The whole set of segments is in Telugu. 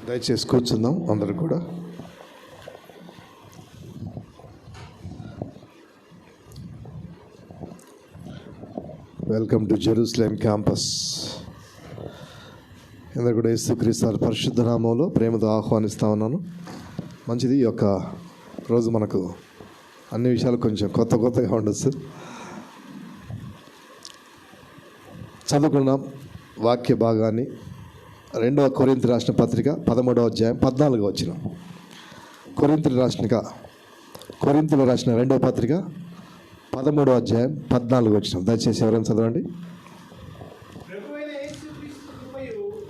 దయచేసి కూర్చుందాం అందరూ కూడా. Welcome to Jerusalem campus. అందరూ కూడా యేసుక్రీస్తు పరిశుద్ధ నామంలో ప్రేమతో ఆహ్వానిస్తా ఉన్నాను. మంచిది. ఈ యొక్క రోజు మనకు అన్ని విషయాలు కొంచెం కొత్తగా ఉండొచ్చు. చదువుకున్నాం వాక్య భాగాన్ని. 2వ కొరింథీ రాసిన పత్రిక 13వ అధ్యాయం 14వ వచనం. కొరింథీలు రాసిన 2వ పత్రిక 13వ అధ్యాయం 14వ వచనం. దయచేసి ఎవరైనా చదవండి.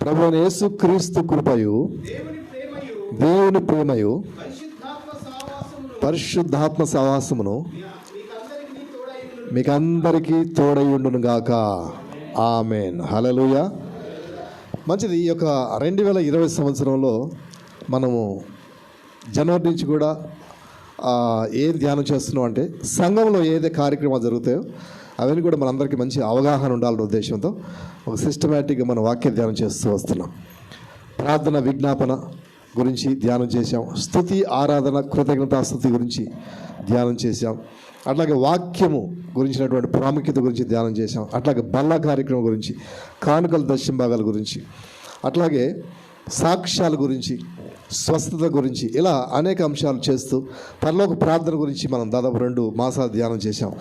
ప్రభువైన యేసుక్రీస్తు కృపయు దేవుని ప్రేమయు పరిశుద్ధాత్మ సహవాసమును మీకందరికీ తోడైయుండును గాక. ఆమేన్. హల్లెలూయా. మంచిది. ఈ యొక్క 2020 సంవత్సరంలో మనము జనవరి నుంచి కూడా ఏం ధ్యానం చేస్తున్నాం అంటే, సంఘంలో ఏదైతే కార్యక్రమాలు జరుగుతాయో అవన్నీ కూడా మనందరికీ మంచి అవగాహన ఉండాలనే ఉద్దేశంతో ఒక సిస్టమేటిక్గా మనం వాక్య ధ్యానం చేస్తూ వస్తున్నాం. ప్రార్థన విజ్ఞాపన గురించి ధ్యానం చేశాం. స్తుతి ఆరాధన కృతజ్ఞతాస్తుతి గురించి ధ్యానం చేశాం. అట్లాగే వాక్యము గురించినటువంటి ప్రాముఖ్యత గురించి ధ్యానం చేశాం. అట్లాగే బల్ల కార్యక్రమం గురించి, కానుకల దశమ భాగాల గురించి, అట్లాగే సాక్ష్యాల గురించి, స్వస్థత గురించి, ఇలా అనేక అంశాలు చేస్తూ పరలోక ప్రార్థన గురించి మనం దాదాపు 2 మాసాలు ధ్యానం చేశాం.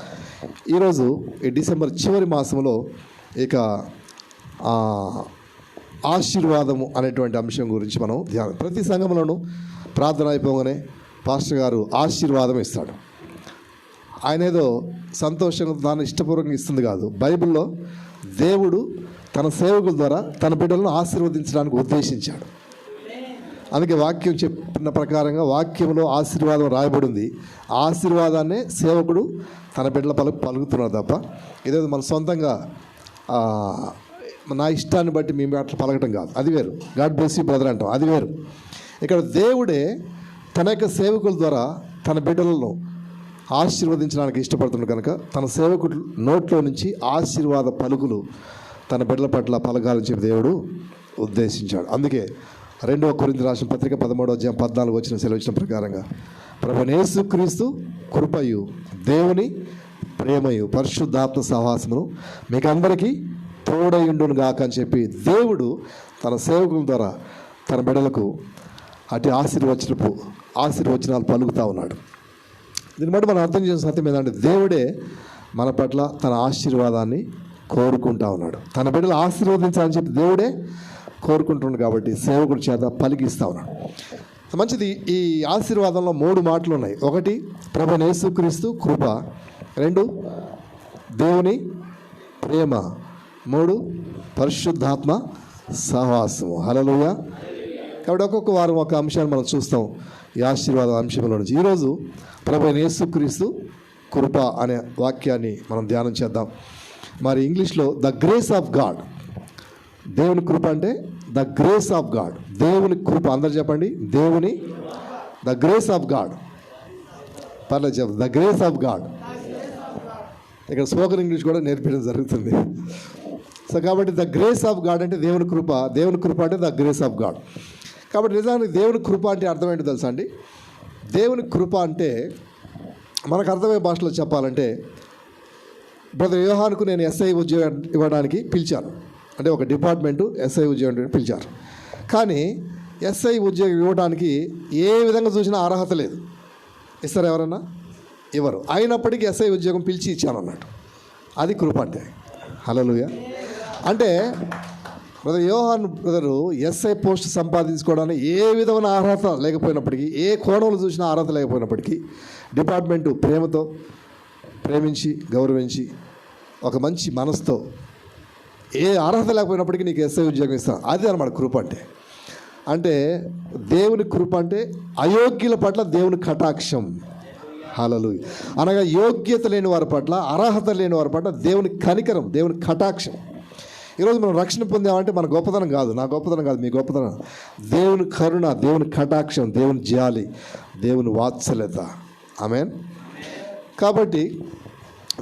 ఈరోజు ఈ డిసెంబర్ చివరి మాసంలో ఇక ఆశీర్వాదము అనేటువంటి అంశం గురించి మనం ధ్యానం. ప్రతి సంఘంలోనూ ప్రార్థన అయిపోగానే పాస్టర్ గారు ఆశీర్వాదం ఇస్తాడు. ఆయన ఏదో సంతోషంగా తాను ఇష్టపూర్వకంగా ఇస్తుంది కాదు. బైబిల్లో దేవుడు తన సేవకుల ద్వారా తన బిడ్డలను ఆశీర్వదించడానికి ఉద్దేశించాడు. అందుకే వాక్యం చెప్పిన ప్రకారంగా వాక్యంలో ఆశీర్వాదం రాయబడింది. ఆశీర్వాదాన్నే సేవకుడు తన బిడ్డల పలుకుతున్నాడు తప్ప ఇదేదో మన సొంతంగా నా ఇష్టాన్ని బట్టి మేము అట్లా పలకటం కాదు. అది వేరు. గాడ్ బ్లెస్ యూ బ్రదర్ అంటాం, అది వేరు. ఇక్కడ దేవుడే తన యొక్క సేవకుల ద్వారా తన బిడ్డలను ఆశీర్వదించడానికి ఇష్టపడుతున్నాడు కనుక తన సేవకుడు నోట్లో నుంచి ఆశీర్వాద పలుకులు తన బిడ్డల పట్ల పలకాలని చెప్పి దేవుడు ఉద్దేశించాడు. అందుకే 2వ కొరింథీ రాసిన పత్రిక 13వ అధ్యాయం 14వ వచనం సెలవిచ్చిన ప్రకారంగా ప్రభువైన యేసుక్రీస్తు కృపయు దేవుని ప్రేమయు పరిశుద్ధాత్మ సహవాసమును మీకందరికీ తోడైయుండును గాక అని చెప్పి దేవుడు తన సేవకుల ద్వారా తన బిడ్డలకు అటు ఆశీర్వచనాలు పలుకుతూ ఉన్నాడు. దీన్ని బట్టి మనం అర్థం చేసిన సత్యం ఏంటంటే, దేవుడే మన పట్ల తన ఆశీర్వాదాన్ని కోరుకుంటా ఉన్నాడు. తన బిడ్డలు ఆశీర్వదించాలని చెప్పి దేవుడే కోరుకుంటున్నాడు కాబట్టి సేవకుడి చేత పలికిస్తూ ఉన్నాడు. మంచిది. ఈ ఆశీర్వాదంలో 3 మాటలు ఉన్నాయి. 1 ప్రభువైన యేసుక్రీస్తు కృప, 2 దేవుని ప్రేమ, 3 పరిశుద్ధాత్మ సహవాసము. హల్లెలూయా. కాబట్టి ఒక్కొక్క వారం ఒక అంశాన్ని మనం చూస్తాం ఈ ఆశీర్వాద అంశంలో నుంచి. ఈరోజు ప్రభువైన యేసుక్రీస్తు కృప అనే వాక్యాన్ని మనం ధ్యానం చేద్దాం. మరి ఇంగ్లీష్లో ద గ్రేస్ ఆఫ్ గాడ్. దేవుని కృప అంటే ద గ్రేస్ ఆఫ్ గాడ్. దేవుని కృప. అందరు చెప్పండి, దేవుని ద గ్రేస్ ఆఫ్ గాడ్. పర్లేదు చెప్పండి, ద గ్రేస్ ఆఫ్ గాడ్. ఇక్కడ స్పోకెన్ ఇంగ్లీష్ కూడా నేర్పించడం జరుగుతుంది. సో కాబట్టి ద గ్రేస్ ఆఫ్ గాడ్ అంటే దేవుని కృప. దేవుని కృప అంటే ద గ్రేస్ ఆఫ్ గాడ్. కాబట్టి నిజానికి దేవుని కృప అంటే అర్థం ఏంటో తెలుసా అండి? దేవుని కృప అంటే మనకు అర్థమయ్యే భాషలో చెప్పాలంటే, బ్రదర్ యోహానుకు నేను ఎస్ఐ ఉద్యోగం ఇవ్వడానికి పిలిచాను. అంటే ఒక డిపార్ట్మెంటు ఎస్ఐ ఉద్యోగం పిలిచారు. కానీ ఎస్ఐ ఉద్యోగం ఇవ్వడానికి ఏ విధంగా చూసినా అర్హత లేదు. ఇస్తారు ఎవరన్నా? ఇవ్వరు. అయినప్పటికీ ఎస్ఐ ఉద్యోగం పిలిచి ఇచ్చాను అన్నట్టు. అది కృప అంటే. హల్లెలూయా. అంటే బ్రదర్ యోహాను బ్రదరు ఎస్ఐ పోస్ట్ సంపాదించుకోవడానికి ఏ విధమైన అర్హత లేకపోయినప్పటికీ, ఏ కోణంలో చూసినా అర్హత లేకపోయినప్పటికీ, డిపార్ట్మెంటు ప్రేమతో ప్రేమించి గౌరవించి ఒక మంచి మనసుతో ఏ అర్హత లేకపోయినప్పటికీ నీకు ఎస్ఐ ఉద్యోగం ఇస్తాను. అది అన్నమాట కృప అంటే. అంటే దేవుని కృప అంటే అయోగ్యుల పట్ల దేవుని కటాక్షం. హల్లెలూయా. అనగా యోగ్యత లేని వారి పట్ల, అర్హత లేని వారి పట్ల దేవుని కనికరం, దేవుని కటాక్షం. ఈరోజు మనం రక్షణ పొందామంటే మన గొప్పతనం కాదు, నా గొప్పతనం కాదు, మీ గొప్పతనం. దేవుని కరుణ, దేవుని కటాక్షం, దేవుని జాలి, దేవుని వాత్సల్యత. ఆమేన్. కాబట్టి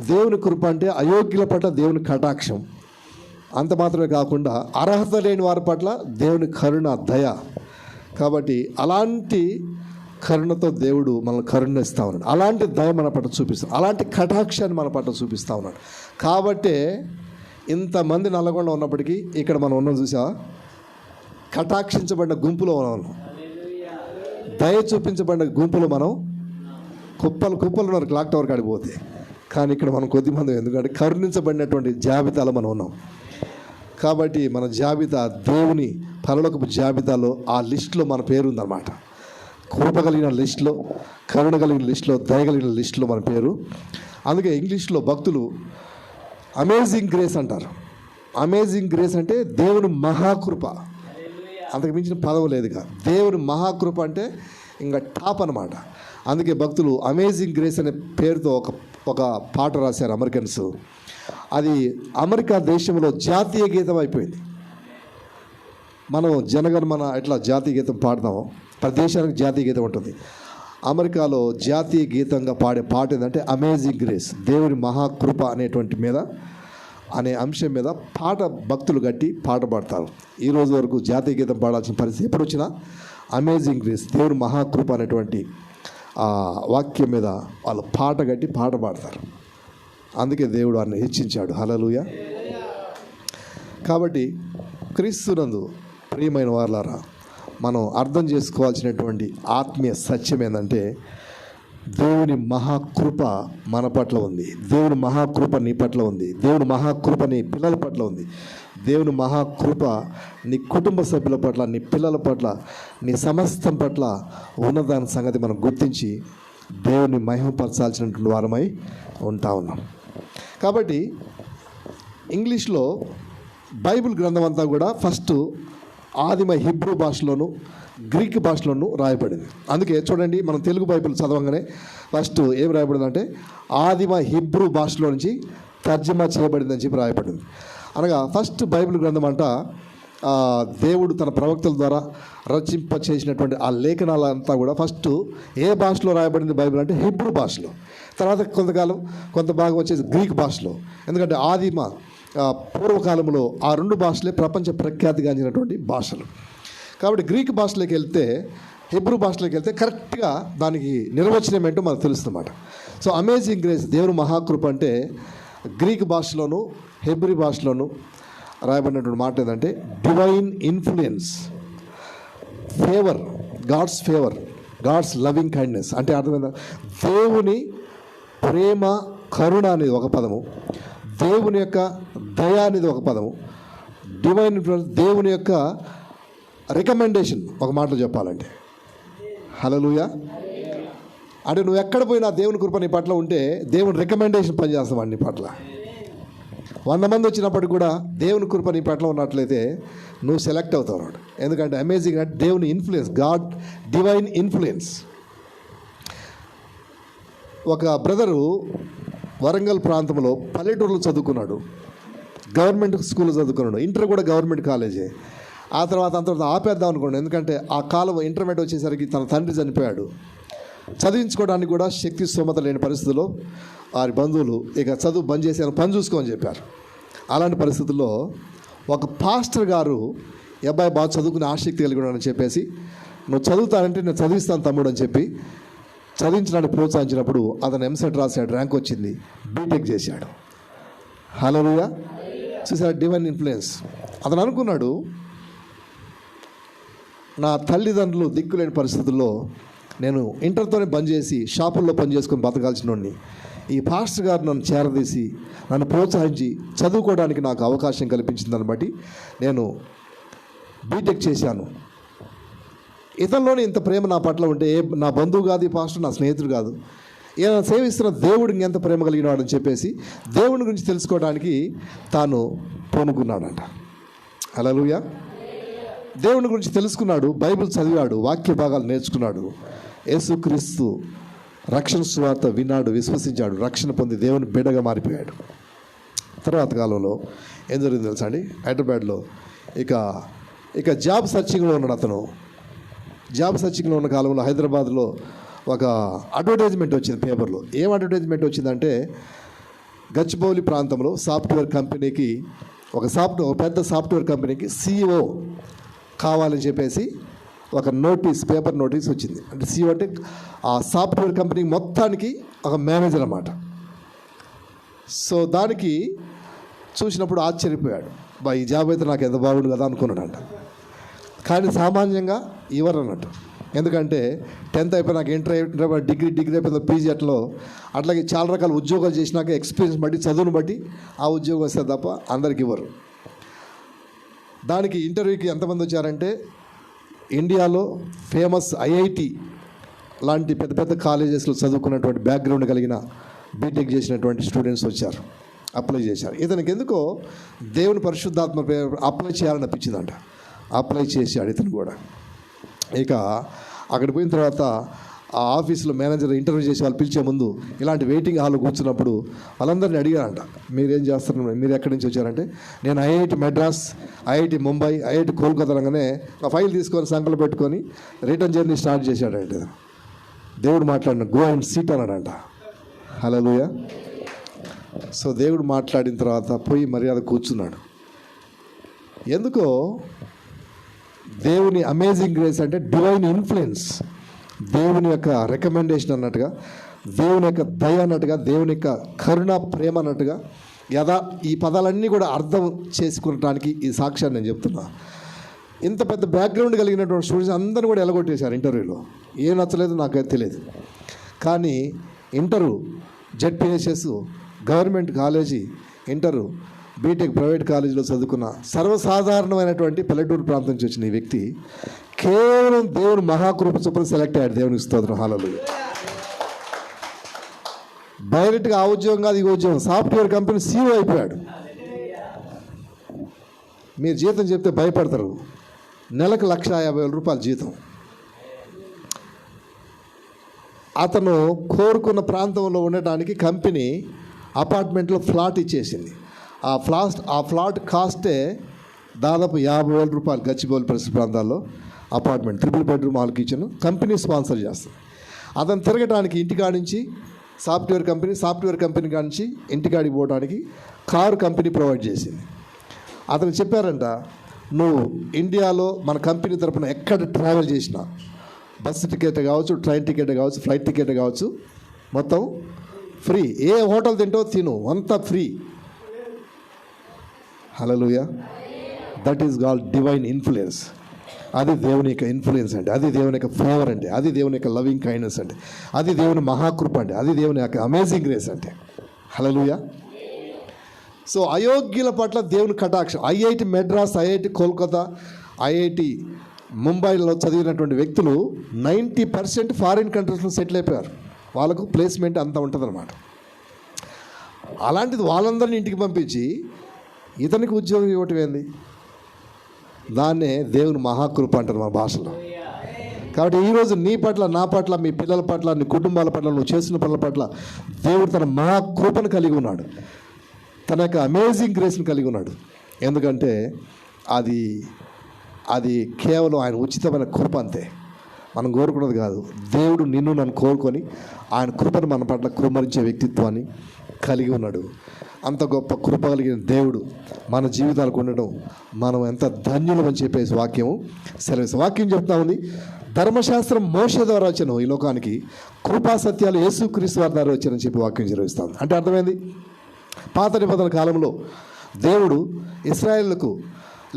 దేవుని కృప అంటే అయోగ్యుల పట్ల దేవుని కటాక్షం. అంత మాత్రమే కాకుండా అర్హత లేని వారి పట్ల దేవుని కరుణ, దయ, కాబట్టి అలాంటి కరుణతో దేవుడు మనల్ని కరుణిస్తూ ఉన్నాడు. అలాంటి దయ మన పట్ల చూపిస్తాడు, అలాంటి కటాక్షాన్ని మన పట్ల చూపిస్తూ ఉన్నాడు. కాబట్టే ఇంతమంది నల్లగొండ ఉన్నప్పటికీ ఇక్కడ మనం ఉన్నాం చూసా, కటాక్షించబడిన గుంపులో ఉన్నాం, దయ చూపించబడిన గుంపులో మనం కుప్పలు ఉన్నారు క్లాక్ టవర్ కాడికి పోతే. కానీ ఇక్కడ మనం కొద్దిమంది, ఎందుకంటే కరుణించబడినటువంటి జాబితాలో మనం ఉన్నాం. కాబట్టి మన జాబితా దేవుని పరలోకపు జాబితాలో ఆ లిస్టులో మన పేరు ఉందన్నమాట. కృప కలిగిన లిస్టులో, కరుణ కలిగిన లిస్టులో, దయ కలిగిన లిస్టులో మన పేరు. అందుకే ఇంగ్లీష్లో భక్తులు అమేజింగ్ గ్రేస్ అంటారు. అమేజింగ్ గ్రేస్ అంటే దేవుని మహాకృప, అంతకు మించిన పదవి లేదుగా. దేవుని మహాకృప అంటే ఇంకా టాప్ అన్నమాట. అందుకే భక్తులు అమేజింగ్ గ్రేస్ అనే పేరుతో ఒక పాట రాశారు అమెరికన్స్. అది అమెరికా దేశంలో జాతీయ గీతం అయిపోయింది. మనం జనగణమన ఎట్లా జాతీయ గీతం పాడతామో, ప్రతి దేశానికి జాతీయ గీతం ఉంటుంది. అమెరికాలో జాతీయ గీతంగా పాడే పాట ఏంటంటే అమేజింగ్ గ్రేస్, దేవుని మహాకృప అనే అంశం మీద పాట భక్తులు కట్టి పాట పాడతారు. ఈ రోజు వరకు జాతీయ గీతం పాడాల్సిన పరిస్థితి ఎప్పుడు వచ్చినా అమేజింగ్ గ్రేస్, దేవుని మహాకృప అనేటువంటి ఆ వాక్యం మీద వాళ్ళు పాట కట్టి పాట పాడతారు. అందుకే దేవుడు వారిని హెచ్చించాడు. హల్లెలూయా. కాబట్టి క్రీస్తునందు ప్రియమైన వారలారా, మనం అర్థం చేసుకోవాల్సినటువంటి ఆత్మీయ సత్యం ఏంటంటే దేవుని మహాకృప మన పట్ల ఉంది. దేవుని మహాకృప నీ పట్ల ఉంది. దేవుని మహాకృప నీ పిల్లల పట్ల ఉంది. దేవుని మహాకృప నీ కుటుంబ సభ్యుల పట్ల, నీ పిల్లల పట్ల, నీ సమస్తం పట్ల ఉన్నదాని సంగతి మనం గుర్తించి దేవుని మహిమపరచాల్సినటువంటి వారమై ఉంటా ఉన్నాం. కాబట్టి ఇంగ్లీష్లో బైబిల్ గ్రంథం అంతా కూడా ఫస్ట్ ఆదిమ హిబ్రూ భాషలోను గ్రీక్ భాషలోను రాయబడింది. అందుకే చూడండి, మనం తెలుగు బైబిల్ చదవగానే ఫస్ట్ ఏం రాయబడిందంటే ఆదిమ హిబ్రూ భాషలో నుంచి తర్జమా చేయబడిందని చెప్పి రాయబడింది. అనగా ఫస్ట్ బైబిల్ గ్రంథం అంట దేవుడు తన ప్రవక్తల ద్వారా రచింప చేసినటువంటి ఆ లేఖనాలంతా కూడా ఫస్ట్ ఏ భాషలో రాయబడింది బైబిల్ అంటే హిబ్రూ భాషలో. తర్వాత కొంత భాగం వచ్చేసి గ్రీక్ భాషలో. ఎందుకంటే ఆదిమ పూర్వకాలంలో ఆ రెండు భాషలే ప్రపంచ ప్రఖ్యాతిగాంచినటువంటి భాషలు. కాబట్టి గ్రీక్ భాషలోకి వెళ్తే, హిబ్రూ భాషలోకి వెళ్తే కరెక్ట్గా దానికి నిర్వచనం ఏంటో మనకు తెలుస్తుందన్నమాట. సో అమేజింగ్ గ్రేస్, దేవుని మహాకృప అంటే గ్రీక్ భాషలోను హెబ్రీ భాషలోను రాయబడినటువంటి మాట ఏంటంటే divine influence, favour, God's loving kindness. అంటే అర్థమైందా? దేవుని ప్రేమ, కరుణ అనేది ఒక పదము, దేవుని యొక్క దయ అనేది ఒక పదము, డివైన్ ఇన్ఫ్లుయెన్స్ దేవుని యొక్క రికమెండేషన్ ఒక మాటలో చెప్పాలంటే. హల్లెలూయా. అంటే నువ్వు ఎక్కడ పోయినా దేవుని కృప నీ పట్ల ఉంటే దేవుని రికమెండేషన్ పనిచేస్తావు నీ పట్ల. 100 మంది వచ్చినప్పటికి కూడా దేవుని కృప నీ పట్ల ఉన్నట్లయితే నువ్వు సెలెక్ట్ అవుతావు అన్నమాట. ఎందుకంటే అమేజింగ్ అంటే దేవుని ఇన్ఫ్లుయెన్స్, గాడ్ డివైన్ ఇన్ఫ్లుయెన్స్. ఒక బ్రదరు వరంగల్ ప్రాంతంలో పల్లెటూరులో చదువుకున్నాడు, గవర్నమెంట్ స్కూల్లో చదువుకున్నాడు, ఇంటర్ కూడా గవర్నమెంట్ కాలేజే. ఆ తర్వాత అంత ఆపేద్దాం అనుకోండి, ఎందుకంటే ఆ కాలం ఇంటర్మీడియట్ వచ్చేసరికి తన తండ్రి చనిపోయాడు. చదివించుకోవడానికి కూడా శక్తి స్తోమత లేని పరిస్థితుల్లో వారి బంధువులు ఇక చదువు బంద్ చేసి పని చూసుకోమని చెప్పారు. అలాంటి పరిస్థితుల్లో ఒక పాస్టర్ గారు ఈ అబ్బాయి బాగా చదువుకునే ఆసక్తి కలిగి ఉన్నాడని చెప్పేసి, నువ్వు చదువుతానంటే నేను చదివిస్తాను తమ్ముడు అని చెప్పి చదివించడానికి ప్రోత్సహించినప్పుడు అతను ఎంసెట్ రాశాడు, ర్యాంక్ వచ్చింది, బీటెక్ చేశాడు. హల్లెలూయా. చూసాడు డివైన్ ఇన్ఫ్లుయెన్స్. అతను అనుకున్నాడు, నా తల్లిదండ్రులు దిక్కులేని పరిస్థితుల్లో నేను ఇంటర్తోనే బంద్ చేసి షాపుల్లో పని చేసుకొని బతకాల్సిన వాడిని, ఈ పాస్టర్ గారు నన్ను చేరదీసి నన్ను ప్రోత్సహించి చదువుకోవడానికి నాకు అవకాశం కల్పించిందని బట్టి నేను బీటెక్ చేశాను. ఇతనిలోనే ఇంత ప్రేమ నా పట్ల ఉంటే నా బంధువు కాదు ఈ పాస్టర్, నా స్నేహితుడు కాదు, ఈయన సేవిస్తున్న దేవుడు ఇంకెంత ప్రేమ కలిగిన వాడని చెప్పేసి దేవుని గురించి తెలుసుకోవడానికి తాను పూనుకున్నాడంట. హల్లెలూయా. దేవుని గురించి తెలుసుకున్నాడు, బైబిల్ చదివాడు, వాక్య భాగాలు నేర్చుకున్నాడు, యేసుక్రీస్తు రక్షణ సువార్త విన్నాడు, విశ్వసించాడు, రక్షణ పొంది దేవుని బిడ్డగా మారిపోయాడు. తర్వాత కాలంలో ఏం జరిగింది తెలుసా అండి? హైదరాబాద్లో ఇక జాబ్ సర్చింగ్లో ఉన్నాడు అతను. జాబ్ సర్చింగ్లో ఉన్న కాలంలో హైదరాబాద్లో ఒక అడ్వర్టైజ్మెంట్ వచ్చింది పేపర్లో. ఏం అడ్వర్టైజ్మెంట్ వచ్చిందంటే, గచ్చిబౌలి ప్రాంతంలో సాఫ్ట్వేర్ కంపెనీకి ఒక పెద్ద సాఫ్ట్వేర్ కంపెనీకి CEO కావాలని చెప్పేసి ఒక నోటీస్, పేపర్ నోటీస్ వచ్చింది. అంటే CEO అంటే ఆ సాఫ్ట్వేర్ కంపెనీ మొత్తానికి ఒక మేనేజర్ అన్నమాట. సో దానికి చూసినప్పుడు ఆశ్చర్యపోయాడు. ఈ జాబ్ అయితే నాకు ఎంత బాగుండు కదా అనుకున్నాడంట. కానీ సామాన్యంగా ఇవ్వరు అన్నట్టు. ఎందుకంటే 10th అయిపోయినాక ఇంటర్ డిగ్రీ అయిపోయిన PG అట్లాగే చాలా రకాల ఉద్యోగాలు చేసినాక ఎక్స్పీరియన్స్ బట్టి, చదువును బట్టి ఆ ఉద్యోగం వస్తే తప్ప అందరికి ఇవ్వరు. దానికి ఇంటర్వ్యూకి ఎంతమంది వచ్చారంటే ఇండియాలో ఫేమస్ IIT లాంటి పెద్ద పెద్ద కాలేజెస్లో చదువుకున్నటువంటి బ్యాక్గ్రౌండ్ కలిగిన బీటెక్ చేసినటువంటి స్టూడెంట్స్ వచ్చారు, అప్లై చేశారు. ఇతనికి ఎందుకో దేవుని పరిశుద్ధాత్మ అప్లై చేయాలనిపించిందంట. అప్లై చేశాడు ఇతను కూడా. ఇక అక్కడ పోయిన తర్వాత ఆ ఆఫీస్లో మేనేజర్ ఇంటర్వ్యూ చేసి వాళ్ళు పిలిచే ముందు ఇలాంటి వెయిటింగ్ హాల్లో కూర్చున్నప్పుడు వాళ్ళందరినీ అడిగారంట, మీరేం చేస్తారు, మీరు ఎక్కడి నుంచి వచ్చారంటే నేను IIT Madras, IIT Mumbai, IIT Kolkata అనగానే ఆ ఫైల్ తీసుకొని సంకలు పెట్టుకొని రిటర్న్ జర్నీ స్టార్ట్ చేశాడంటే దేవుడు మాట్లాడిన గో అండ్ సీట్ అన్నాడంట. హల్లెలూయా. సో దేవుడు మాట్లాడిన తర్వాత పోయి మర్యాద కూర్చున్నాడు. ఎందుకో దేవుని అమేజింగ్ గ్రేస్ అంటే డివైన్ ఇన్ఫ్లుయెన్స్, దేవుని యొక్క రికమెండేషన్ అన్నట్టుగా, దేవుని యొక్క దయ అన్నట్టుగా, దేవుని యొక్క కరుణ, ప్రేమ అన్నట్టుగా ఈ పదాలన్నీ కూడా అర్థం చేసుకునడానికి ఈ సాక్ష్యాన్ని నేను చెప్తున్నా. ఇంత పెద్ద బ్యాక్గ్రౌండ్ కలిగినటువంటి స్టూడెంట్స్ అందరూ కూడా ఎలగొట్టేశారు ఇంటర్వ్యూలో. ఏం నచ్చలేదు నాకైతే తెలియదు. కానీ ZPHS government college BTech private కాలేజీలో చదువుకున్న సర్వసాధారణమైనటువంటి పల్లెటూరు ప్రాంతం నుంచి వచ్చిన ఈ వ్యక్తి కేవలం దేవుని మహాకృప చొప్పున సెలెక్ట్ అయ్యాడు. దేవునికి స్తోత్రం. హల్లెలూయా. డైరెక్ట్గా ఆ ఉద్యోగం కాదు, ఈ ఉద్యోగం, సాఫ్ట్వేర్ కంపెనీ CEO అయిపోయాడు. మీరు జీతం చెప్తే భయపడతారు. నెలకు 1,50,000 రూపాయల జీతం. అతను కోరుకున్న ప్రాంతంలో ఉండటానికి కంపెనీ అపార్ట్మెంట్లో ఫ్లాట్ ఇచ్చేసింది. ఆ ఫ్లాట్ కాస్టే దాదాపు 50,000 రూపాయలు. గచ్చిబౌలి పరిసర ప్రాంతాల్లో apartment, 3 bedroom hall kitchen company sponsor చేస్తుంది. అతను తిరగటానికి ఇంటికాడి నుంచి సాఫ్ట్వేర్ కంపెనీ కాడి నుంచి ఇంటికాడికి పోవడానికి కారు కంపెనీ ప్రొవైడ్ చేసింది. అతను చెప్పారంట, నువ్వు ఇండియాలో మన కంపెనీ తరపున ఎక్కడ ట్రావెల్ చేసినా బస్సు టికెట్ కావచ్చు, ట్రైన్ టికెట్ కావచ్చు, ఫ్లైట్ టికెట్ కావచ్చు, మొత్తం ఫ్రీ. ఏ హోటల్ తింటో తిను, అంతా free. Hallelujah. That is called divine influence. అది దేవుని యొక్క ఇన్ఫ్లుయెన్స్ అంటే, అది దేవుని యొక్క ఫేవర్ అంటే, అది దేవుని యొక్క లవింగ్ కైండ్నెస్ అంటే, అది దేవుని మహాకృప అంటే, అది దేవుని యొక్క అమేజింగ్ గ్రేస్ అంటే. హల్లెలూయా. సో అయోగ్యుల పట్ల దేవుని కటాక్షం. IIT Madras, IIT Kolkata, IIT ముంబైలో చదివినటువంటి వ్యక్తులు 90% ఫారిన్ కంట్రీస్లో సెటిల్ అయిపోయారు. వాళ్ళకు ప్లేస్మెంట్ అంతా ఉంటుందన్నమాట. అలాంటిది వాళ్ళందరినీ ఇంటికి పంపించి ఇతనికి ఉద్యోగం ఇవ్వటం ఏంది? దాన్నే దేవుని మహాకృప అంటారు మన భాషలో. కాబట్టి ఈరోజు నీ పట్ల, నా పట్ల, మీ పిల్లల పట్ల, నీ కుటుంబాల పట్ల, నువ్వు చేసిన పనుల పట్ల దేవుడు తన మహాకృపను కలిగి ఉన్నాడు. తన యొక్క అమేజింగ్ గ్రేస్ని కలిగి ఉన్నాడు. ఎందుకంటే అది కేవలం ఆయన ఉచితమైన కృప అంతే. మనం కోరుకున్నది కాదు. దేవుడు నిన్ను నన్ను కోరుకొని ఆయన కృపను మన పట్ల కృమరించే వ్యక్తిత్వాన్ని కలిగి ఉన్నాడు. అంత గొప్ప కృప కలిగిన దేవుడు మన జీవితాలకు ఉండడం మనం ఎంత ధన్యులం అని చెప్పేసి వాక్యం చెప్తా ఉంది. ధర్మశాస్త్రం మోషే ద్వారా వచ్చాను ఈ లోకానికి, కృపా సత్యాలు యేసుక్రీస్తు వారి ద్వారా వచ్చారని చెప్పి వాక్యం నిర్వహిస్తాం. అంటే అర్థమైంది, పాత నిబంధన కాలంలో దేవుడు ఇశ్రాయేలుకు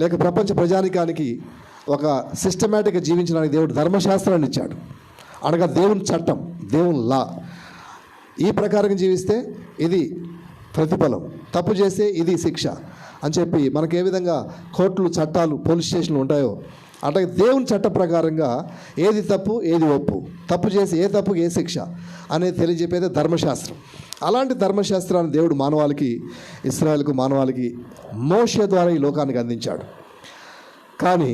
లేక ప్రపంచ ప్రజానికానికి ఒక సిస్టమేటిక్గా జీవించడానికి దేవుడు ధర్మశాస్త్రాన్ని ఇచ్చాడు. అనగా దేవుని చట్టం, దేవుని లా. ఈ ప్రకారంగా జీవిస్తే ఇది ప్రతిఫలం, తప్పు చేస్తే ఇది శిక్ష అని చెప్పి మనకు ఏ విధంగా కోర్టులు, చట్టాలు, పోలీస్ స్టేషన్లు ఉంటాయో అట్లాగే దేవుని చట్ట ప్రకారంగా ఏది తప్పు, ఏది ఒప్పు, తప్పు చేసి ఏ తప్పుకి ఏ శిక్ష అనేది తెలియజెప్పేదే ధర్మశాస్త్రం. అలాంటి ధర్మశాస్త్రాన్ని దేవుడు ఇశ్రాయేలుకు మానవాళికి మోషే ద్వారా ఈ లోకానికి అందించాడు. కానీ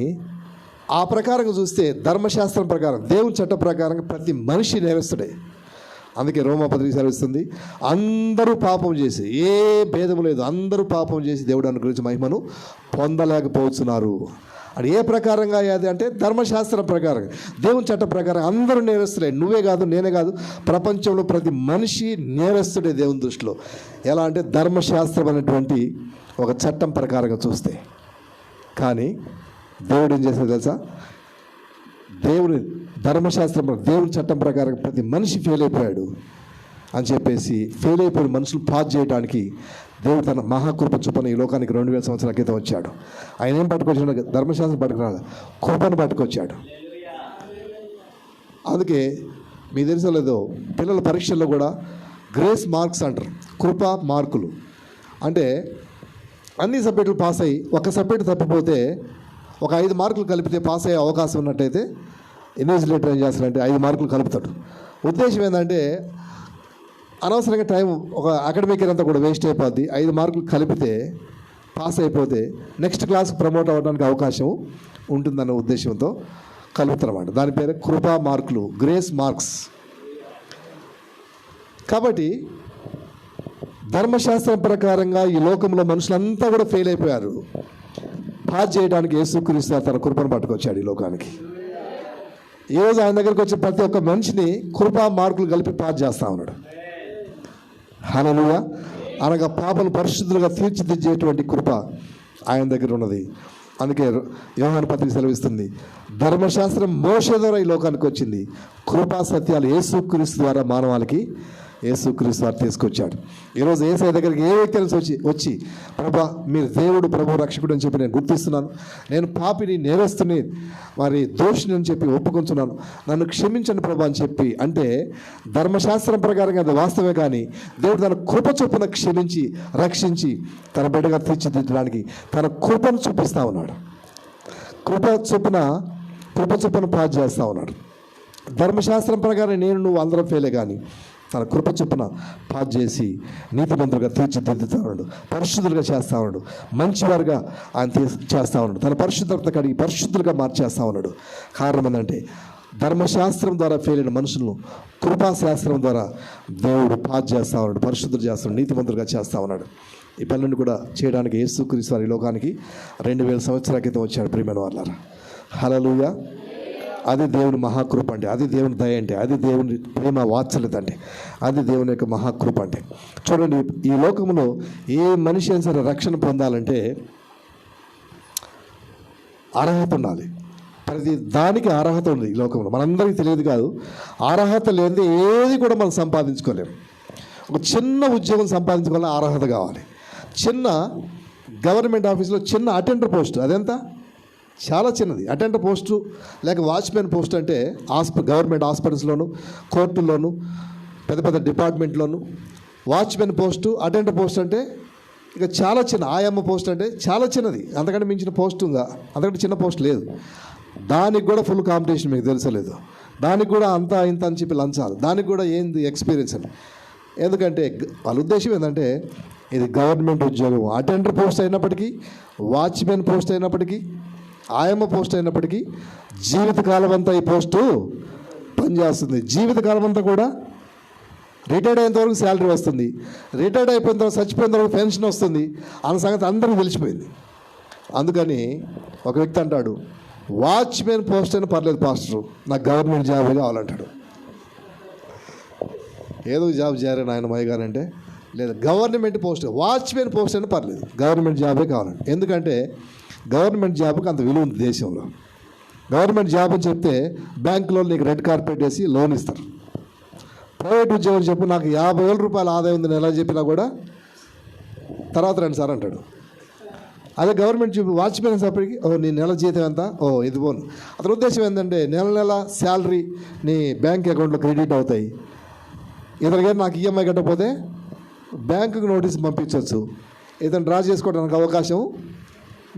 ఆ ప్రకారంగా చూస్తే ధర్మశాస్త్రం ప్రకారం, దేవుని చట్ట ప్రకారంగా ప్రతి మనిషి నేరస్తుడే. అందుకే రోమాపత్రిక సెలవిస్తుంది, అందరూ పాపం చేసి, ఏ భేదం లేదు, అందరూ పాపం చేసి దేవుడు అనుగ్రహించి మహిమను పొందలేకపోతున్నారు. అది ఏ ప్రకారంగా అది అంటే ధర్మశాస్త్రం ప్రకారం, దేవుని చట్ట ప్రకారం అందరూ నేరస్తులే. నువ్వే కాదు, నేనే కాదు, ప్రపంచంలో ప్రతి మనిషి నేరస్తుడే దేవుని దృష్టిలో. ఎలా అంటే ధర్మశాస్త్రం అనేటువంటి ఒక చట్టం ప్రకారంగా చూస్తే. కానీ దేవుడు ఏం చేస్తాడు తెలుసా? దేవుని ధర్మశాస్త్రం, దేవుని చట్టం ప్రకారం ప్రతి మనిషి ఫెయిల్ అయిపోయాడు అని చెప్పేసి ఫెయిల్ అయిపోయిన మనుషులు పాస్ చేయడానికి దేవుడు తన మహాకృప చొప్పున ఈ లోకానికి 2000 సంవత్సరాల క్రితం వచ్చాడు. ఆయన ఏం పట్టుకొచ్చాడు? ధర్మశాస్త్రం పట్టుకురాడు, కృపను పట్టుకొచ్చాడు. అందుకే మీకు తెలుసో లేదో, పిల్లల పరీక్షల్లో కూడా గ్రేస్ మార్క్స్ అంటారు, కృప మార్కులు. అంటే అన్ని సబ్జెక్టులు పాస్ అయ్యి ఒక సబ్జెక్టు తప్పిపోతే ఒక 5 మార్కులు కలిపితే పాస్ అయ్యే అవకాశం ఉన్నట్టయితే ఇన్విజిలేటర్ ఏం చేస్తాడంటే 5 మార్కులు కలుపుతాడు. ఉద్దేశం ఏంటంటే అనవసరంగా టైం ఒక అకాడమిక్ ఇయర్ అంతా కూడా వేస్ట్ అయిపోద్ది. 5 మార్కులు కలిపితే పాస్ అయిపోతే నెక్స్ట్ క్లాస్కి ప్రమోట్ అవ్వడానికి అవకాశం ఉంటుందన్న ఉద్దేశంతో కలుపుతారన్నమాట. దాని పేరు కృపా మార్కులు, గ్రేస్ మార్క్స్. కాబట్టి ధర్మశాస్త్రం ప్రకారంగా ఈ లోకంలో మనుషులంతా కూడా ఫెయిల్ అయిపోయారు. పాస్ చేయడానికి యేసుక్రీస్తు తన కృపను పట్టుకొచ్చాడు ఈ లోకానికి. ఈరోజు ఆయన దగ్గరికి వచ్చే ప్రతి ఒక్క మనిషిని కృపా మార్కులు కలిపి పాస్ చేస్తా ఉన్నాడు. హల్లెలూయా. అనగా పాపను పరిశుద్ధులుగా తీర్చిదిద్దేటువంటి కృప ఆయన దగ్గర ఉన్నది. అందుకే యోహాను పత్రిక సెలవిస్తుంది, ధర్మశాస్త్రం మోషే ద్వారా ఈ లోకానికి వచ్చింది, కృపా సత్యాలు యేసుక్రీస్తు ద్వారా మానవాళికి యేసుక్రీస్తు వారు తీసుకొచ్చాడు. ఈరోజు యేసయ్య దగ్గరికి ఏ వ్యక్తి వచ్చి ప్రభా మీరు దేవుడు, ప్రభు రక్షకుడు అని చెప్పి నేను గుర్తిస్తున్నాను, నేను పాపిని, నేరస్తుని, మరి దోషిని అని చెప్పి ఒప్పుకొంచున్నాను, నన్ను క్షమించండి ప్రభా అని చెప్పి అంటే ధర్మశాస్త్రం ప్రకారంగా అది వాస్తవమే. కానీ దేవుడు తన కృప చొప్పున క్షమించి రక్షించి తన బిడ్డగా తీర్చిదిద్దడానికి తన కృపను చూపిస్తూ ఉన్నాడు. కృప చొప్పున పాస్ చేస్తూ ఉన్నాడు. ధర్మశాస్త్రం ప్రకారం నేను నువ్వు అందరం ఫెయిలే, కానీ తన కృప చొప్పున పాస్ చేసి నీతిమంతులుగా తీర్చిదిద్దుతా ఉన్నాడు, పరిశుద్ధులుగా చేస్తూ ఉన్నాడు, మంచివారుగా ఆయన చేస్తూ ఉన్నాడు, తన పరిశుద్ధత కడిగి పరిశుద్ధులుగా మార్చేస్తూ ఉన్నాడు. కారణం ఏంటంటే ధర్మశాస్త్రం ద్వారా ఫెయిల్ అయిన మనుషులను కృపాశాస్త్రం ద్వారా దేవుడు పాస్ చేస్తూ ఉన్నాడు, పరిశుద్ధులు చేస్తున్నాడు, నీతిమంతులుగా చేస్తూ ఉన్నాడు. ఈ పనులను కూడా చేయడానికి యేసుక్రీస్తు వారు ఈ లోకానికి 2000 సంవత్సరాల క్రితం వచ్చాడు. ప్రియమైన వారులారా, హల్లెలూయా. అది దేవుని మహాకృప అంటే, అది దేవుని దయ అంటే, అది దేవుని ప్రేమ వాత్సల్యత అంటే, అది దేవుని యొక్క మహాకృప అంటే. చూడండి, ఈ లోకంలో ఏ మనిషి అయినా సరే రక్షణ పొందాలంటే అర్హత ఉండాలి. ప్రతి దానికి అర్హత ఉంది ఈ లోకంలో. మనందరికీ తెలియదు కాదు, అర్హత లేనిదే ఏది కూడా మనం సంపాదించుకోలేము. ఒక చిన్న ఉద్యోగం సంపాదించుకోవాలని అర్హత కావాలి. చిన్న గవర్నమెంట్ ఆఫీస్లో చిన్న అటెండర్ పోస్ట్, అదెంత? చాలా చిన్నది. అటెండర్ పోస్టు లేక వాచ్మెన్ పోస్ట్ అంటే గవర్నమెంట్ హాస్పిటల్స్లోను, కోర్టుల్లోను, పెద్ద పెద్ద డిపార్ట్మెంట్లోను వాచ్మెన్ పోస్టు, అటెండర్ పోస్ట్ అంటే ఇక చాలా చిన్న. ఆయమ్మ పోస్ట్ అంటే చాలా చిన్నది. అంతకంటే మించిన పోస్ట్ ఉందా? అంతకంటే చిన్న పోస్ట్ లేదు. దానికి కూడా ఫుల్ కాంపిటీషన్, మీకు తెలుసలేదు. దానికి కూడా అంత ఇంత అని చెప్పి లంచాలు, దానికి కూడా ఏంది ఎక్స్పీరియన్స్ అని. ఎందుకంటే వాళ్ళ ఉద్దేశం ఏంటంటే ఇది గవర్నమెంట్ ఉద్యోగం. అటెండర్ పోస్ట్ అయినప్పటికీ, వాచ్మెన్ పోస్ట్ అయినప్పటికీ, ఆయమ్మ పోస్ట్ అయినప్పటికీ జీవితకాలం అంతా ఈ పోస్టు పనిచేస్తుంది. జీవితకాలం అంతా కూడా రిటైర్డ్ అయినంత వరకు శాలరీ వస్తుంది, రిటైర్డ్ అయిపోయిన తర్వాత చచ్చిపోయిన తర్వాత పెన్షన్ వస్తుంది అన్న సంగతి అందరికీ తెలిసిపోయింది. అందుకని ఒక వ్యక్తి అంటాడు, వాచ్మెన్ పోస్ట్ అయినా పర్లేదు పాస్టరు, నాకు గవర్నమెంట్ జాబ్ కావాలంటాడు. ఏదో జాబ్ చేరాను ఆయన మయ్య గారు అంటే, లేదా గవర్నమెంట్ పోస్ట్, వాచ్మెన్ పోస్ట్ అయినా పర్లేదు, గవర్నమెంట్ జాబే కావాలండి. ఎందుకంటే గవర్నమెంట్ జాబ్కి అంత విలువ ఉంది దేశంలో. గవర్నమెంట్ జాబ్ అని చెప్తే బ్యాంకులో నీకు రెడ్ కార్పెట్ వేసి లోన్ ఇస్తారు. ప్రైవేట్ ఉద్యోగం చెప్పు, నాకు 50,000 రూపాయల ఆదాయం ఉంది నెల చెప్పినా కూడా తర్వాత రండి సార్ అంటాడు. అదే గవర్నమెంట్ చెప్పి వాచ్మెన్ సపరికి, నీ నెల జీతం ఎంత, ఇది పోను. అతని ఉద్దేశం ఏంటంటే నెల శాలరీ నీ బ్యాంక్ అకౌంట్లో క్రెడిట్ అవుతాయి. ఇతనికి నాకు ఈఎంఐ కట్టకపోతే బ్యాంకుకి నోటీస్ పంపించవచ్చు, ఇతను డ్రా చేసుకోవడానికి అవకాశం,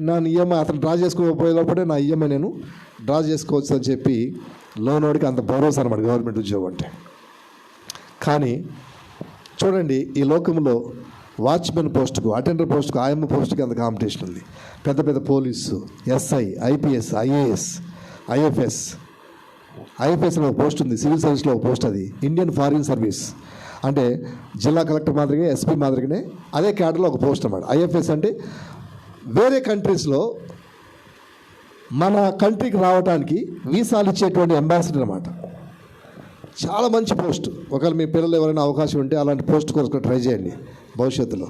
నా ఈఎంఐ అతను డ్రా చేసుకోకపోయేటప్పుడే నా ఈఎంఐ నేను డ్రా చేసుకోవచ్చు అని చెప్పి లోన్ వాడికి అంత భరోసా అన్నమాట గవర్నమెంట్ ఉద్యోగం అంటే. కానీ చూడండి, ఈ లోకంలో వాచ్మెన్ పోస్టుకు, అటెండర్ పోస్టుకు, ఆయమ్మ పోస్టుకి అంత కాంపిటీషన్ ఉంది. పెద్ద పెద్ద పోలీసు, ఎస్ఐ, ఐపీఎస్, ఐఏఎస్, ఐఎఫ్ఎస్లో ఒక పోస్ట్ ఉంది, సివిల్ సర్వీస్లో ఒక పోస్ట్, అది ఇండియన్ ఫారిన్ సర్వీస్. అంటే జిల్లా కలెక్టర్ మాదిరిగా, ఎస్పీ మాదిరిగానే అదే క్యాడర్లో ఒక పోస్ట్ అన్నమాట. ఐఎఫ్ఎస్ అంటే వేరే కంట్రీస్లో మన కంట్రీకి రావడానికి వీసాలు ఇచ్చేటువంటి అంబాసిడర్ అన్నమాట. చాలా మంచి పోస్ట్. ఒకవేళ మీ పిల్లలు ఎవరైనా అవకాశం ఉంటే అలాంటి పోస్ట్ కోసం ట్రై చేయండి భవిష్యత్తులో.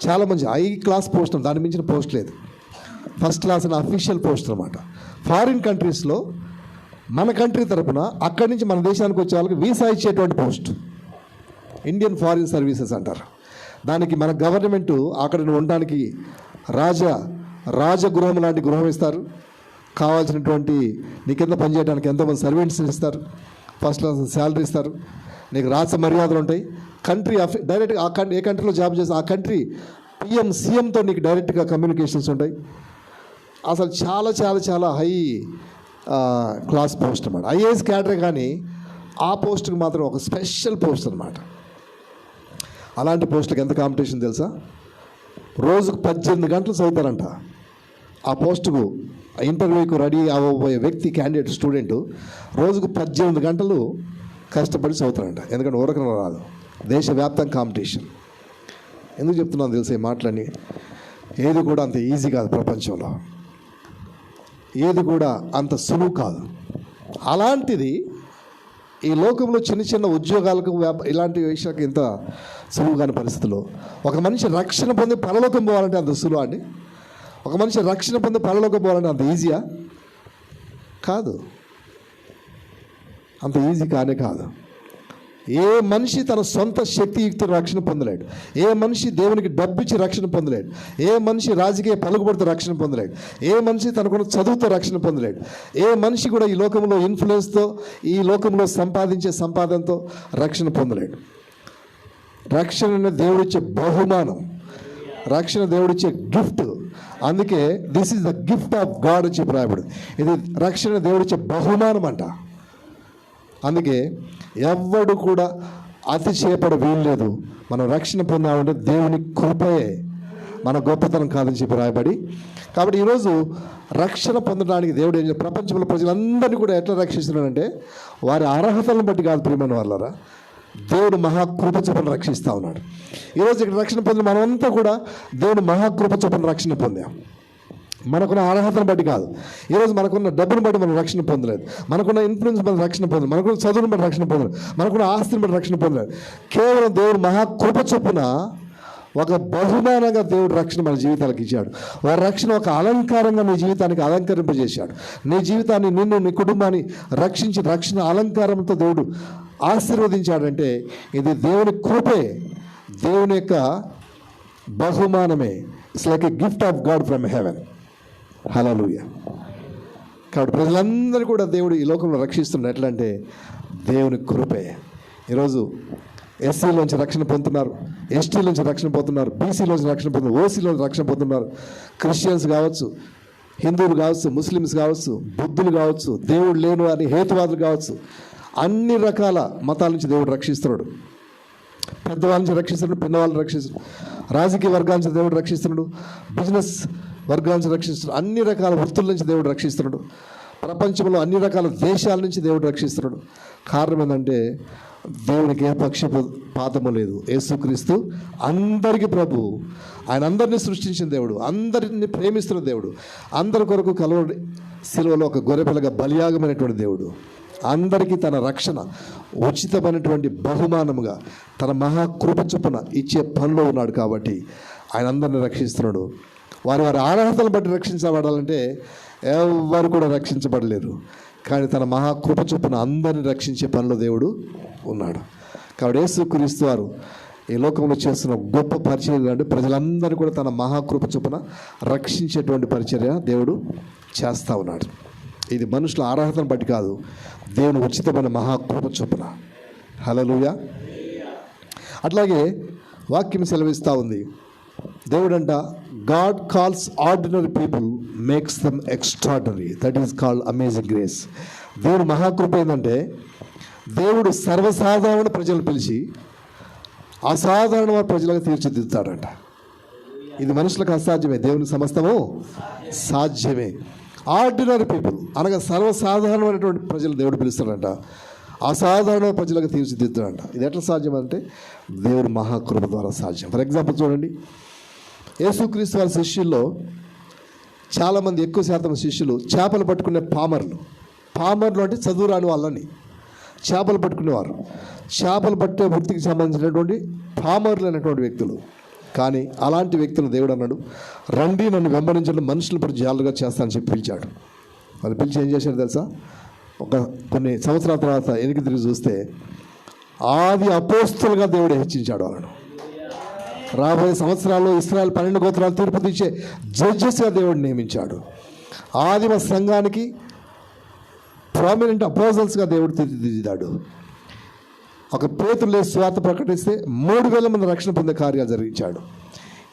చాలా మంచి హై క్లాస్ పోస్ట్, దాని మించిన పోస్ట్ లేదు. ఫస్ట్ క్లాస్ అని అఫీషియల్ పోస్ట్ అన్నమాట. ఫారిన్ కంట్రీస్లో మన కంట్రీ తరపున అక్కడి నుంచి మన దేశానికి వచ్చే వాళ్ళకి వీసా ఇచ్చేటువంటి పోస్ట్ ఇండియన్ ఫారిన్ సర్వీసెస్ అంటారు. దానికి మన గవర్నమెంట్ అక్కడ ఉండడానికి రాజగృహం లాంటి గృహం ఇస్తారు. కావాల్సినటువంటి నీ కింద పనిచేయడానికి ఎంతోమంది సర్వెంట్స్ ఇస్తారు. ఫస్ట్ క్లాస్ శాలరీ ఇస్తారు. నీకు రాజ మర్యాదలు ఉంటాయి. కంట్రీ డైరెక్ట్గా ఏ కంట్రీలో జాబ్ చేస్తే ఆ కంట్రీ సీఎంతో నీకు డైరెక్ట్గా కమ్యూనికేషన్స్ ఉంటాయి. అసలు చాలా చాలా చాలా హై క్లాస్ పోస్ట్ అన్నమాట. ఐఏఎస్ క్యాడరే కానీ ఆ పోస్ట్కి మాత్రం ఒక స్పెషల్ పోస్ట్ అనమాట. అలాంటి పోస్టులకు ఎంత కాంపిటీషన్ తెలుసా? రోజుకు 18 గంటలు చదువుతారంట. ఆ పోస్టుకు ఇంటర్వ్యూకి రెడీ అవ్వబోయే వ్యక్తి క్యాండిడేట్ స్టూడెంట్ రోజుకు 18 గంటలు కష్టపడి చదువుతారంట. ఎందుకంటే ఊరకన రాదు. దేశవ్యాప్తంగా కాంపిటీషన్. ఎందుకు చెప్తున్నాను తెలుసా ఈ మాటలని? ఏది కూడా అంత ఈజీ కాదు ప్రపంచంలో. ఏది కూడా అంత సులువు కాదు. అలాంటిది ఈ లోకంలో చిన్న చిన్న ఉద్యోగాలకు ఇలాంటి విషయాలకు ఇంత సులువు కాని పరిస్థితుల్లో ఒక మనిషి రక్షణ పొంది పరలోకం పోవాలంటే అంత సులువా అండి? ఒక మనిషి రక్షణ పొంది పరలోకం పోవాలంటే అంత ఈజీయా? కాదు, అంత ఈజీ కానే కాదు. ఏ మనిషి తన సొంత శక్తియుక్తి రక్షణ పొందలేడు. ఏ మనిషి దేవునికి డబ్బిచ్చి రక్షణ పొందలేడు. ఏ మనిషి రాజకీయ పలుకుబడితో రక్షణ పొందలేడు. ఏ మనిషి తనకున్న చదువుతో రక్షణ పొందలేడు. ఏ మనిషి కూడా ఈ లోకంలో ఇన్ఫ్లుయెన్స్తో, ఈ లోకంలో సంపాదించే సంపాదనతో రక్షణ పొందలేడు. రక్షణ అనేది దేవుడిచ్చే బహుమానం. రక్షణ దేవుడిచ్చే గిఫ్ట్. అందుకే this is the gift of God అని చెప్పి రాయబడు. ఇది రక్షణ దేవుడిచ్చే బహుమానం అంట. అందుకే ఎవ్వడు కూడా అతిశయపడ వీల్లేదు. మనం రక్షణ పొందామంటే దేవుని కృపయే, మన గొప్పతనం కాదని చెప్పి రాయబడి. కాబట్టి ఈరోజు రక్షణ పొందడానికి దేవుడు ఏం చేయాలి? ప్రపంచంలో ప్రజలందరినీ కూడా ఎట్లా రక్షిస్తున్నాడంటే వారి అర్హతలను బట్టి కాదు ప్రియమైన వాళ్ళరా, దేవుడు మహాకృప చొప్పున రక్షిస్తూ ఉన్నాడు. ఈరోజు ఇక్కడ రక్షణ పొందిన మనమంతా కూడా దేవుడు మహాకృప చొప్పున రక్షణ పొందాం. మనకున్న అర్హతను బట్టి కాదు. ఈరోజు మనకున్న డబ్బును బట్టి మనం రక్షణ పొందలేదు. మనకున్న ఇన్ఫ్లుయెన్స్ బట్టి రక్షణ పొందలేదు. మనకున్న చదువును బట్టి రక్షణ పొందలేదు. మనకున్న ఆస్తిని బట్టి రక్షణ పొందలేదు. కేవలం దేవుడు మహాకృప చొప్పున ఒక బహుమానంగా దేవుడు రక్షణ మన జీవితాలకు ఇచ్చాడు. వారి రక్షణ ఒక అలంకారంగా నీ జీవితానికి అలంకరింపజేశాడు. నీ జీవితాన్ని, నిన్ను, నీ కుటుంబాన్ని రక్షించి రక్షణ అలంకారంతో దేవుడు ఆశీర్వదించాడంటే ఇది దేవుని కృపే, దేవుని యొక్క బహుమానమే. It's like a gift of God from heaven. Hallelujah. కాబట్టి ప్రజలందరూ కూడా దేవుడు ఈ లోకంలో రక్షిస్తున్నారు. ఎట్లా అంటే దేవుని కృపే. ఈరోజు ఎస్సీలోంచి రక్షణ పొందుతున్నారు, ఎస్టీలోంచి రక్షణ పొందుతున్నారు, బీసీలోంచి రక్షణ పొందుతున్నారు, ఓసీలోంచి రక్షణ పొందుతున్నారు. క్రిస్టియన్స్ కావచ్చు, హిందువులు కావచ్చు, ముస్లిమ్స్ కావచ్చు, బుద్ధులు కావచ్చు, దేవుడు లేను అని హేతువాదులు కావచ్చు, అన్ని రకాల మతాల నుంచి దేవుడు రక్షిస్తున్నాడు. పెద్దవాళ్ళ నుంచి రక్షిస్తున్నాడు, పిన్నవాళ్ళని రక్షిస్తున్నాడు, రాజకీయ వర్గాల నుంచి దేవుడు రక్షిస్తున్నాడు, బిజినెస్ వర్గాల నుంచి రక్షిస్తున్నాడు, అన్ని రకాల వృత్తుల నుంచి దేవుడు రక్షిస్తున్నాడు, ప్రపంచంలో అన్ని రకాల దేశాల నుంచి దేవుడు రక్షిస్తున్నాడు. కారణం ఏంటంటే దేవునికి ఏ పక్షపాతము లేదు. యేసుక్రీస్తు అందరికీ ప్రభు. ఆయన అందరినీ సృష్టించిన దేవుడు, అందరినీ ప్రేమిస్తున్న దేవుడు, అందరి కొరకు కలవడి శిలువలో ఒక గొర్రెపిల్లగా బలియాగమైనటువంటి దేవుడు, అందరికీ తన రక్షణ ఉచితమైనటువంటి బహుమానముగా తన మహాకృప చొప్పున ఇచ్చే పనిలో ఉన్నాడు. కాబట్టి ఆయన అందరిని రక్షిస్తున్నాడు. వారి అర్హతలను బట్టి రక్షించబడాలంటే ఎవరు కూడా రక్షించబడలేరు. కానీ తన మహాకృప చొప్పున అందరిని రక్షించే పనిలో దేవుడు ఉన్నాడు. కాబట్టి యేసుక్రీస్తు వారు ఈ లోకంలో చేస్తున్న గొప్ప పరిచర్య అంటే ప్రజలందరూ కూడా తన మహాకృప చొప్పున రక్షించేటువంటి పరిచర్య దేవుడు చేస్తూ ఉన్నాడు. ఇది మనుషుల అర్హతను బట్టి కాదు, దేవుని ఉచితమైన మహాకృప చొప్పున. హల్లెలూయా. అట్లాగే వాక్యం సెలవిస్తూ ఉంది. దేవుడంట God calls ordinary people makes them extraordinary. That is called amazing grace. దేవుడు మహాకృప ఏంటంటే దేవుడు సర్వసాధారణ ప్రజలను పిలిచి అసాధారణ ప్రజలకు తీర్చిదిద్దుతాడంట. ఇది మనుషులకు అసాధ్యమే, దేవునికి సమస్తము సాధ్యమే. ఆర్డినరీ పీపుల్ అనగా సర్వసాధారణమైనటువంటి ప్రజలు దేవుడు పిలుస్తాడంట, అసాధారణ ప్రజలకు తీర్చిదిద్దుతాడంట. ఇది ఎట్లా సాధ్యం అంటే దేవుడు మహాకృప ద్వారా సాధ్యం. ఫర్ ఎగ్జాంపుల్ చూడండి, యేసుక్రీస్తు వారి శిష్యుల్లో చాలామంది, ఎక్కువ శాతం శిష్యులు చేపలు పట్టుకునే పామర్లు అంటే చదువురాని వాళ్ళని చేపలు పట్టుకునేవారు. చేపలు పట్టే వృత్తికి సంబంధించినటువంటి పామర్లు అనేటువంటి వ్యక్తులు. కానీ అలాంటి వ్యక్తులు దేవుడు అన్నాడు, రండి నన్ను వెంబడించడం, మనుషులు ఇప్పుడు జాలుగా చేస్తానని చెప్పి పిలిచాడు. వాళ్ళు పిలిచి ఏం చేశారు తెలుసా? కొన్ని సంవత్సరాల తర్వాత వెనక్కి తిరిగి చూస్తే ఆది అపోస్తులుగా దేవుడు హెచ్చించాడు వాళ్ళను. రాబోయే సంవత్సరాల్లో ఇశ్రాయేలు 12 గోత్రాలు తీర్పు తీర్చే జడ్జెస్గా దేవుడు నియమించాడు. ఆదిమ సంఘానికి ప్రామినెంట్ అపోజల్స్గా దేవుడు తీర్చిదిద్దాడు. ఒక పేతురు స్వార్థ ప్రకటిస్తే 3,000 మంది రక్షణ పొందే కార్యాలు జరిగించాడు.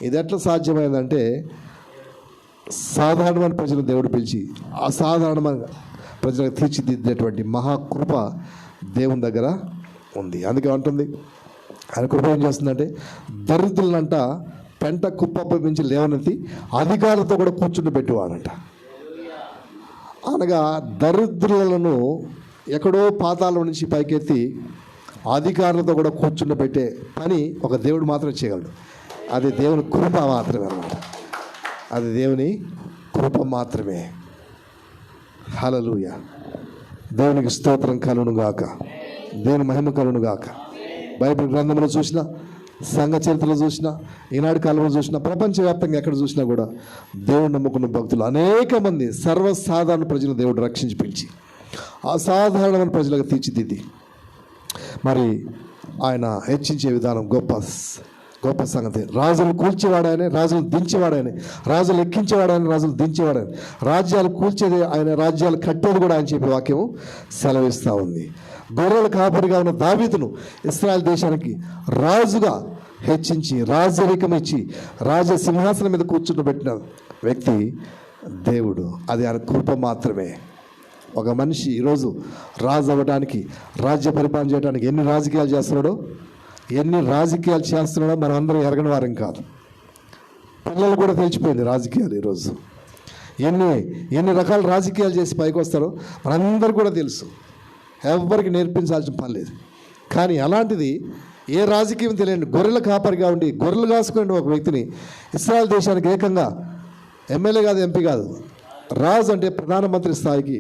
ఇది ఎట్లా సాధ్యమైందంటే సాధారణమైన ప్రజలను దేవుడు పిలిచి అసాధారణమైన ప్రజలకు తీర్చిదిద్దేటువంటి మహాకృప దేవుని దగ్గర ఉంది. అందుకే అంటుంది, ఆయన కృప ఏం చేస్తుందంటే దరిద్రులంట పెంట కుప్ప నుంచి లేవనెత్తి అధికారులతో కూడా కూర్చుని పెట్టేవాడంట. అనగా దరిద్రులను ఎక్కడో పాతాళం నుంచి పైకెత్తి అధికారులతో కూడా కూర్చుని పెట్టే పని ఒక దేవుడు మాత్రం చేయగలడు. అది దేవుని కృప మాత్రమే అన్నమాట. అది దేవుని కృప మాత్రమే. హల్లెలూయా. దేవునికి స్తోత్రం కలుగును గాక, దేవుని మహిమ కలుగును గాక. బైబిల్ గ్రంథంలో చూసినా, సంఘ చరిత్రలో చూసినా, ఈనాడు కాలంలో చూసినా, ప్రపంచవ్యాప్తంగా ఎక్కడ చూసినా కూడా దేవుడు నమ్ముకున్న భక్తులు అనేక మంది సర్వసాధారణ ప్రజలు దేవుడు రక్షించి పిలిచి అసాధారణమైన ప్రజలకు తీర్చిదిద్ది మరి ఆయన హెచ్చించే విధానం గొప్ప సంగతి. రాజులు కూల్చేవాడాయనే, రాజులు దించేవాడాయనే, రాజులు ఎక్కించేవాడాయని, రాజులు దించేవాడాయని, రాజ్యాలు కూల్చేది ఆయన, రాజ్యాలు కట్టేది కూడా ఆయన చెప్పే వాక్యం సెలవిస్తూ ఉంది. గొర్రెల కాపరిగా ఉన్న దావీదును ఇశ్రాయేల్ దేశానికి రాజుగా హెచ్చించి రాజరికం ఇచ్చి రాజ సింహాసనం మీద కూర్చుండబెట్టిన వ్యక్తి దేవుడు. అది ఆయన కృప మాత్రమే. ఒక మనిషి ఈరోజు రాజు అవ్వడానికి, రాజ్య పరిపాలన చేయడానికి ఎన్ని రాజకీయాలు చేస్తున్నాడో మనం అందరం ఎరగని వారం కాదు. పిల్లలు కూడా తెలిసిపోయింది రాజకీయాలు. ఈరోజు ఎన్ని రకాల రాజకీయాలు చేసి పైకి వస్తారో మనందరూ కూడా తెలుసు. ఎవరికి నేర్పించాల్సిన పని లేదు. కానీ అలాంటిది ఏ రాజకీయం తెలియని గొర్రెల కాపరిగా ఉండి గొర్రెలు కాసుకునే ఒక వ్యక్తిని ఇశ్రాయేల్ దేశానికి ఏకంగా ఎమ్మెల్యే కాదు, ఎంపీ కాదు, రాజు అంటే ప్రధానమంత్రి స్థాయికి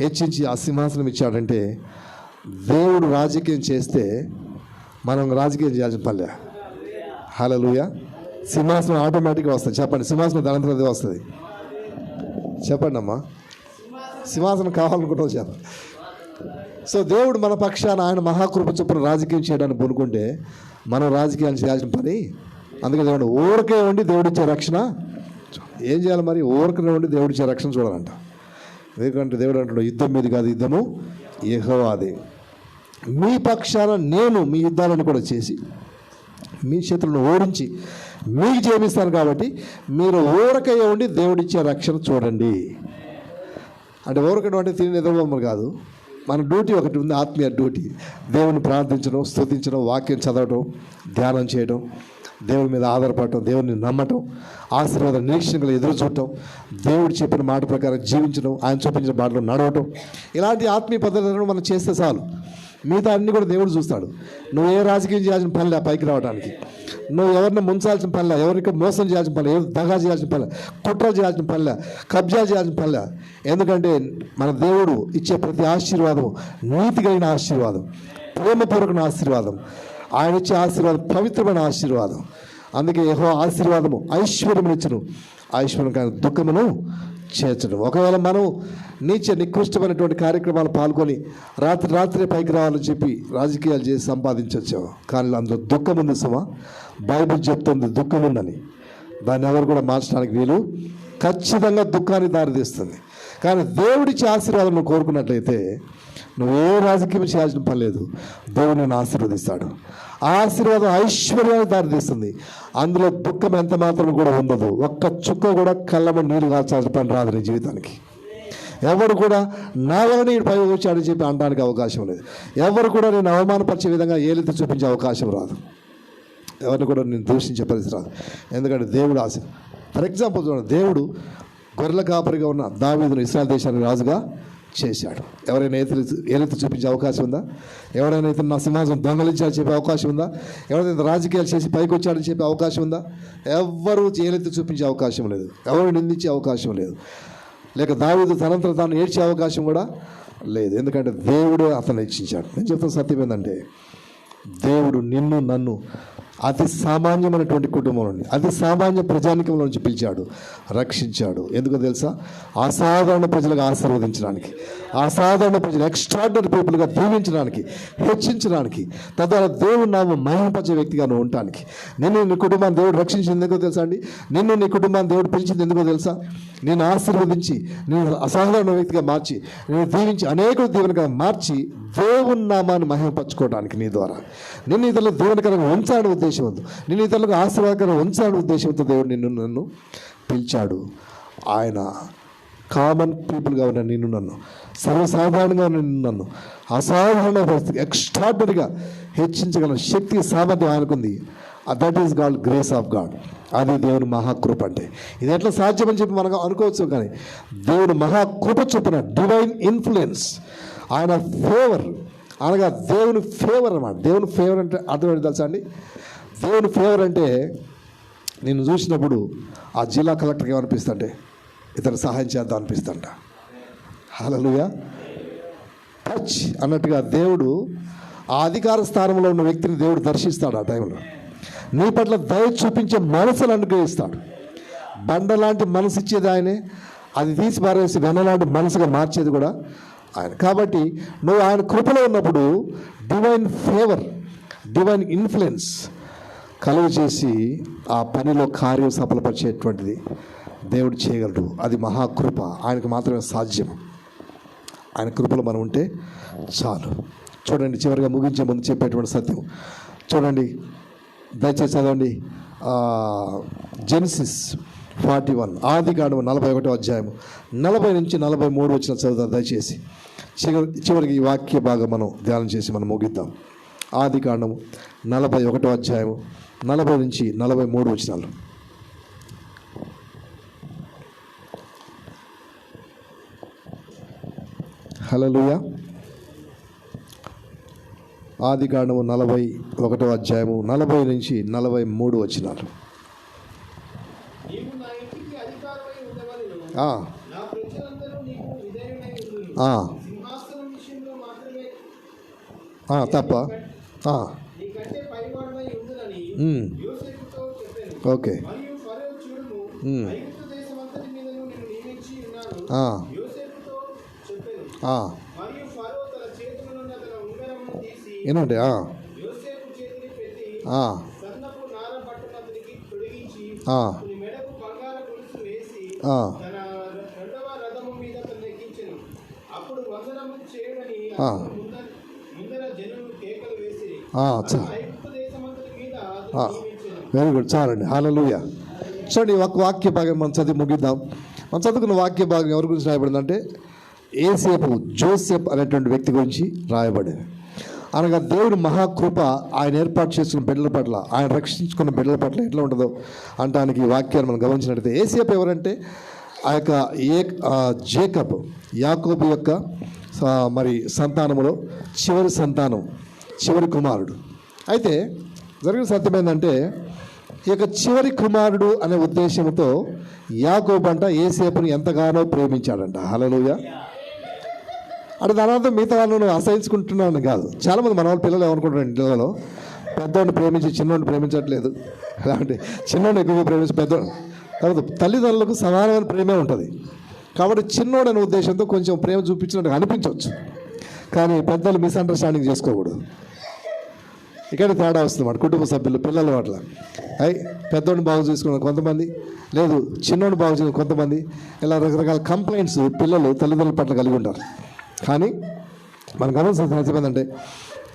హెచ్చించి ఆ సింహాసనం ఇచ్చాడంటే దేవుడు రాజకీయం చేస్తే మనం రాజకీయం చేయాల్సిన పల్లె. హల్లెలూయా. సింహాసనం ఆటోమేటిక్గా వస్తుంది. చెప్పండి, సింహాసనం దానంతరం వస్తుంది. చెప్పండి అమ్మా, సింహాసనం కావాలనుకుంటాం చెప్పండి. సో దేవుడు మన పక్షాన ఆయన మహాకృప చొప్పున రాజకీయం చేయడానికి పూనుకుంటే మనం రాజకీయాలు చేయాల్సిన పని. అందుకే దేవుడు ఊరికే ఉండి దేవుడిచ్చే రక్షణ ఏం చేయాలి? మరి ఊరికనే ఉండి దేవుడిచ్చే రక్షణ చూడాలంట. ఎందుకంటే దేవుడు అంటాడు, యుద్ధం మీద కాదు, యుద్ధము యెహోవాదే. మీ పక్షాన నేను మీ యుద్ధాలను కూడా చేసి మీ చేతులను ఓడించి మీకు జయమిస్తాను. కాబట్టి మీరు ఊరకయ్య ఉండి దేవుడిచ్చే రక్షణ చూడండి. అంటే ఊరకడం అంటే తిని నిద్రపోమని కాదు. మన డ్యూటీ ఒకటి ఉంది, ఆత్మీయ డ్యూటీ. దేవుని ప్రార్థించడం, స్తుతించడం, వాక్యం చదవటం, ధ్యానం చేయడం, దేవుని మీద ఆధారపడటం, దేవుని నమ్మటం, ఆశీర్వాద నిరీక్షణలు ఎదురు చూడటం, దేవుడు చెప్పిన మాట ప్రకారం జీవించడం, ఆయన చూపించిన బాటలో నడవటం. ఇలాంటి ఆత్మీయ పద్ధతులను మనం చేస్తే చాలు. మిగతా అన్నీ కూడా దేవుడు చూస్తాడు. నువ్వు ఏ రాజకీయం చేయాల్సిన పనిలే పైకి రావడానికి, నువ్వు ఎవరిని ముంచాల్సిన పనిలే, ఎవరికి మోసం చేయాల్సిన పనిలే, ఎవరు దగా చేయాల్సిన పనిలే, కుట్ర చేయాల్సిన పనిలే, కబ్జా చేయాల్సిన పనిలే. ఎందుకంటే మన దేవుడు ఇచ్చే ప్రతి ఆశీర్వాదం నీతి కలిగిన ఆశీర్వాదం, ప్రేమపూర్వకమైన ఆశీర్వాదం. ఆయన ఇచ్చే ఆశీర్వాదం పవిత్రమైన ఆశీర్వాదం. అందుకే యెహోవా ఆశీర్వాదము ఐశ్వర్యమునిచ్చును, ఐశ్వర్యం కానీ దుఃఖమును చేర్చడం. ఒకవేళ మనం నికృష్టమైనటువంటి కార్యక్రమాలు పాల్గొని రాత్రే పైకి రావాలని చెప్పి రాజకీయాలు చేసి సంపాదించవచ్చు. కానీ అందులో దుఃఖం ఉంది సుమా. బైబిల్ చెప్తుంది దుఃఖం ఉందని. దాన్ని ఎవరు కూడా మార్చడానికి వీలు. ఖచ్చితంగా దుఃఖానికి దారితీస్తుంది. కానీ దేవుడిచ్చే ఆశీర్వాదం నువ్వు కోరుకున్నట్లయితే నువ్వు ఏ రాజకీయం చేయాల్సిన పని లేదు. దేవుడు నిన్ను ఆశీర్వదిస్తాడు. ఆ ఆశీర్వాదం ఐశ్వర్యానికి దారితీస్తుంది. అందులో దుఃఖం ఎంత మాత్రం కూడా ఉండదు. ఒక్క చుక్క కూడా కళ్ళమ నీరు కాల్చాల్సిన పని రాదు నీ జీవితానికి. ఎవరు కూడా నా వల్ల నీడు పై వచ్చాడని చెప్పి అనడానికి అవకాశం లేదు. ఎవరు కూడా నేను అవమానపరిచే విధంగా ఏలెత్తి చూపించే అవకాశం రాదు. ఎవరిని కూడా నేను దూషించే పరిస్థితి రాదు. ఎందుకంటే దేవుడు ఫర్ ఎగ్జాంపుల్ చూడండి, దేవుడు గొర్రెల కాపరిగా ఉన్న దావీదును ఇశ్రాయేల్ దేశానికి రాజుగా చేశాడు. ఎవరైనా ఏలెత్తి చూపించే అవకాశం ఉందా? ఎవరైనా ఇతను నా సింహాసనం దొంగలించాలని చెప్పే అవకాశం ఉందా? ఎవరైనా రాజకీయాలు చేసి పైకి వచ్చాడని చెప్పే అవకాశం ఉందా? ఎవ్వరూ ఏలెత్తి చూపించే అవకాశం లేదు. ఎవరు నిందించే అవకాశం లేదు. లేక దావీదు తనంతరం తాను ఏడ్చే అవకాశం కూడా లేదు. ఎందుకంటే దేవుడే అతను హెచ్చించాడు. నేను చెప్తున్న సత్యం ఏంటంటే దేవుడు నిన్ను నన్ను అతి సామాన్యమైనటువంటి కుటుంబం నుండి, అతి సామాన్య ప్రజానికంలో నుంచి పిలిచాడు, రక్షించాడు. ఎందుకో తెలుసా? అసాధారణ ప్రజలకు ఆశీర్వదించడానికి, అసాధారణ ప్రజలు ఎక్స్ట్రాడినరీ పీపుల్గా దీవించడానికి, హెచ్చించడానికి, తద్వారా దేవుడు నామం మహిమపరిచే వ్యక్తిగా నువ్వు ఉండటానికి. నిన్ను నీ కుటుంబాన్ని దేవుడు రక్షించింది ఎందుకో తెలుసా అండి? నిన్ను నీ కుటుంబాన్ని దేవుడు పిలిచింది ఎందుకో తెలుసా? నేను ఆశీర్వదించి, నేను అసాధారణ వ్యక్తిగా మార్చి, నేను దీవించి, అనేక దీవెనగా మార్చి దేవుని నామాన్ని మహిమపరచుకోవడానికి నీ ద్వారా నిన్ను ఇతరులకు దీవెనకరంగా ఉంచాలని ఉద్దేశం ఉంది, నిన్ను ఇతరులకు ఆశీర్వాదకరంగా ఉంచాలని ఉద్దేశంతో దేవుడు నన్ను పిలిచాడు. ఆయన కామన్ పీపుల్గా ఉన్న నిన్ను నన్ను, సర్వసాధారణంగా ఉన్న నిన్ను నన్ను అసాధారణ పరిస్థితి ఎక్స్ట్రాడినరీగా హెచ్చించగల శక్తి, సామర్థ్యం ఆయనకుంది. That is called grace of God. అది దేవుని మహాకృప అంటే. ఇది ఎట్లా సాధ్యమని చెప్పి మనకు అనుకోవచ్చు, కానీ దేవుని మహాకృప చొప్పున డివైన్ ఇన్ఫ్లుయెన్స్, ఆయన ఫేవర్ అనగా దేవుని ఫేవర్ అన్నమాట. దేవుని ఫేవర్ అంటే అర్థం ఏంటి తెలుసా అండి? దేవుని ఫేవర్ అంటే నేను చూసినప్పుడు ఆ జిల్లా కలెక్టర్కి ఏమనిపిస్తుంటే ఇతను సహాయం చేద్దాం అనిపిస్తుంట. హల్లెలూయా. టచ్ అన్నట్టుగా దేవుడు ఆ అధికార స్థానంలో ఉన్న వ్యక్తిని దేవుడు దర్శిస్తాడు. ఆ టైంలో నీ పట్ల దయ చూపించే మనసును అనుగ్రహిస్తాడు. బండలాంటి మనసు ఇచ్చేది ఆయనే, అది తీసి పారేసి వెన్నలాంటి మనసుగా మార్చేది కూడా ఆయన. కాబట్టి నువ్వు ఆయన కృపలో ఉన్నప్పుడు డివైన్ ఫేవర్, డివైన్ ఇన్ఫ్లుయెన్స్ కలుగు చేసి ఆ పనిలో కార్యం సఫలపరిచేటువంటిది దేవుడు చేయగలడు. అది మహాకృప, ఆయనకు మాత్రమే సాధ్యం. ఆయన కృపలో మనం ఉంటే చాలు. చూడండి, చివరిగా ముగించే ముందు చెప్పేటువంటి సత్యం చూడండి, దయచేసి చదవండి. జెనసిస్ 41, ఆదికాండము 41వ అధ్యాయం 40 నుంచి 43 వచ్చిన చదువుతాం దయచేసి. చివరికి ఈ వాక్య భాగం మనం ధ్యానం చేసి మనం ముగిద్దాం. ఆదికాండము 41వ అధ్యాయము 40 నుంచి 43 వచనాలు. హల్లెలూయా. ఆదికాండము 41వ అధ్యాయము 40 నుంచి 43 వచనాలు. తప్ప ఓకే. ఏనండి వెరీ గుడ్, చాలండి. హల్లెలూయా. చూడండి, ఒక వాక్య భాగం మనం చదివి ముగిద్దాం. మనం చదువుకున్న వాక్య భాగం ఎవరి గురించి రాయబడిందంటే ఏసేపు, జోసెఫ్ అనేటువంటి వ్యక్తి గురించి రాయబడింది. అనగా దేవుడి మహాకృప ఆయన ఏర్పాటు చేసుకున్న బిడ్డల పట్ల, ఆయన రక్షించుకున్న బిడ్డల పట్ల ఎట్లా ఉంటుందో అంటానికి ఈ వాక్యాన్ని మనం గమనించినట్లయితే, ఏసేపు ఎవరంటే ఆ యొక్క జేకబ్, యాకోబు యొక్క మరి సంతానములో చివరి సంతానం, చివరి కుమారుడు. అయితే జరిగిన సత్యం ఏంటంటే ఈ యొక్క చివరి కుమారుడు అనే ఉద్దేశంతో యాకోబు అంట ఏసేపుని ఎంతగానో ప్రేమించాడంట. హల్లెలూయా. అంటే దాని అర్థం మిగతా వాళ్ళను అసహించుకుంటున్నాను కాదు. చాలామంది మన వాళ్ళ పిల్లలు ఏమనుకుంటున్నారు, ఇంట్లో పెద్దోడిని ప్రేమించి చిన్నోడిని ప్రేమించట్లేదు, అలాంటి చిన్నోడిని ఎక్కువగా ప్రేమించి పెద్దోడు కాబట్టి తల్లిదండ్రులకు సమానమైన ప్రేమే ఉంటుంది. కాబట్టి చిన్నోడు అనే ఉద్దేశంతో కొంచెం ప్రేమ చూపించినట్టు అనిపించవచ్చు, కానీ పెద్దలు మిస్అండర్స్టాండింగ్ చేసుకోకూడదు. ఇక్కడ తేడా వస్తుంది మాట కుటుంబ సభ్యులు పిల్లల పట్ల. పెద్దోడిని బాగు చేసుకున్న కొంతమంది, లేదు చిన్నోడిని బాగు చేసుకున్న కొంతమంది, ఇలా రకరకాల కంప్లైంట్స్ పిల్లలు తల్లిదండ్రుల పట్ల కలిగి ఉంటారు. కానీ మనం గమనించాల్సిన సత్యం ఏంటంటే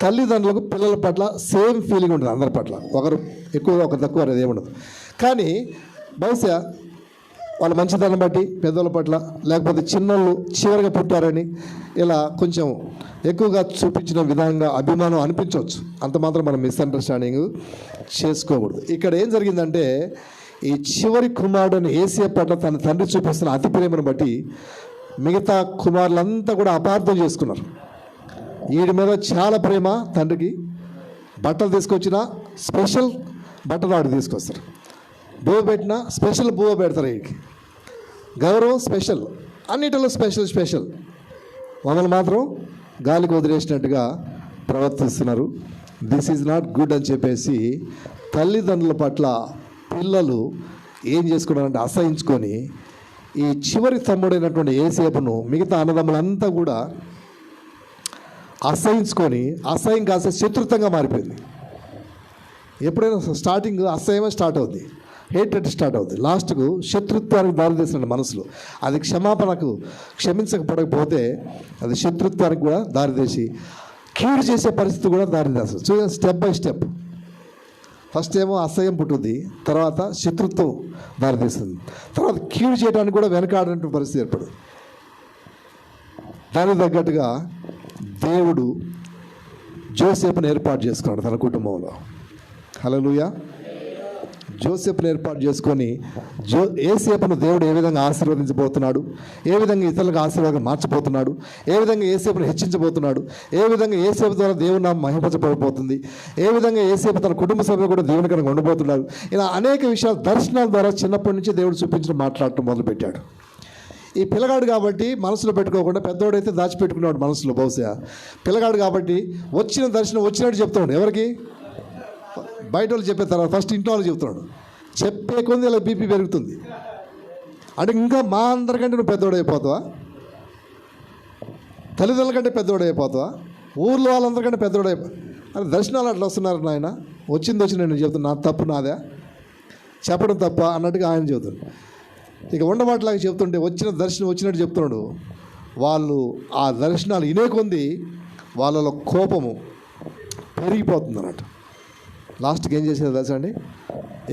తల్లిదండ్రులకు పిల్లల పట్ల సేమ్ ఫీలింగ్ ఉంటుంది అందరి పట్ల, ఒకరు ఎక్కువగా ఒకరు తక్కువ అనేది ఏముండదు. కానీ బహుశా వాళ్ళ మంచితనం బట్టి పెద్దల పట్ల, లేకపోతే చిన్నోళ్ళు చివరిగా పుట్టారని ఇలా కొంచెం ఎక్కువగా చూపించిన విధంగా అభిమానం అనిపించవచ్చు. అంత మాత్రం మనం మిస్అండర్స్టాండింగ్ చేసుకోకూడదు. ఇక్కడ ఏం జరిగిందంటే ఈ చివరి కుమారుడిని ఏసేపు పట్ల తన తండ్రి చూపిస్తున్న అతి ప్రేమను బట్టి మిగతా కుమారులంతా కూడా అపార్థం చేసుకున్నారు. వీడి మీద చాలా ప్రేమ తండ్రికి, బట్టలు తీసుకొచ్చిన స్పెషల్ బట్టలు ఆడికి తీసుకొస్తారు, బువ్వ పెట్టినా స్పెషల్ బువ్వ పెడతారు, వీడికి గౌరవం స్పెషల్, అన్నిటిలో స్పెషల్. మమ్మల్ని మాత్రం గాలికి వదిలేసినట్టుగా ప్రవర్తిస్తున్నారు. దిస్ ఈజ్ నాట్ గుడ్ అని చెప్పేసి తల్లిదండ్రుల పట్ల పిల్లలు ఏం చేసుకున్నారంటే అసహించుకొని ఈ చివరి తమ్ముడైనటువంటి యోసేపును మిగతా అన్నదమ్ములంతా కూడా అసహించుకొని అసహ్యం కాస్త శత్రుత్వంగా మారిపోయింది. ఎప్పుడైనా స్టార్టింగ్ అసహ్యమే స్టార్ట్ అవుద్ది, హేట్రెడ్ స్టార్ట్ అవుతుంది, లాస్ట్కు శత్రుత్వానికి దారితీస్తుంది మనసులో. అది క్షమించకపోతే అది శత్రుత్వానికి కూడా దారితీసి కీడు చేసే పరిస్థితి కూడా దారితీస్తుంది. చూడండి, స్టెప్ బై స్టెప్. ఫస్ట్ ఏమో అసహ్యం పుట్టుద్ది, తర్వాత శత్రుత్వం దారితీస్తుంది, తర్వాత కీడు చేయడానికి కూడా వెనకాడినటువంటి పరిస్థితి ఏర్పడుతుంది. దానికి తగ్గట్టుగా దేవుడు జోసేపుని ఏర్పాటు చేసుకున్నాడు తన కుటుంబంలో. హల్లెలూయా. జోసేపుని ఏర్పాటు చేసుకొని యోసేపును దేవుడు ఏ విధంగా ఆశీర్వదించబోతున్నాడు, ఏ విధంగా ఇతరులకు ఆశీర్వాదం మార్చబోతున్నాడు, ఏ విధంగా యోసేపును హెచ్చించబోతున్నాడు, ఏ విధంగా యోసేపు ద్వారా దేవుని నామం మహిమపరచబడిపోతుంది, ఏ విధంగా యోసేపు తన కుటుంబ సభ్యులు కూడా దేవునికరంగా ఉండబోతున్నాడు. ఇలా అనేక విషయాలు దర్శనాల ద్వారా చిన్నప్పటి నుంచి దేవుడు చూపించడం మాట్లాడటం మొదలుపెట్టాడు. ఈ పిల్లగాడు కాబట్టి మనసులో పెట్టుకోకుండా, పెద్దోడైతే దాచిపెట్టుకున్నాడు మనసులో. బహుశా పిల్లగాడు కాబట్టి వచ్చిన దర్శనం వచ్చినట్టు చెప్తున్నాడు. ఎవరికి? బయట వాళ్ళు చెప్పే తర్వాత ఫస్ట్ ఇంట్లో వాళ్ళు చెప్తున్నాడు. చెప్పే కొంది ఇలా బీపీ పెరుగుతుంది. అంటే ఇంకా మా అందరికంటే నువ్వు పెద్దోడైపోతావా, తల్లిదండ్రుల కంటే పెద్దోడైపోతావా, ఊర్లో వాళ్ళందరికంటే పెద్దోడైపో అని దర్శనాలు అట్లా వస్తున్నారు. నాయన వచ్చింది నేను చెప్తున్నా, నా తప్పు నాదే, చెప్పడం తప్ప అన్నట్టుగా ఆయన చెబుతున్నాడు. ఇక ఉండబాట్లాగా చెప్తుంటే వచ్చిన దర్శనం వచ్చినట్టు చెప్తున్నాడు. వాళ్ళు ఆ దర్శనాలు వినే కొంది వాళ్ళలో కోపము పెరిగిపోతుంది అన్నట్టు. లాస్ట్కి ఏం చేసేది తెలుసా అండి?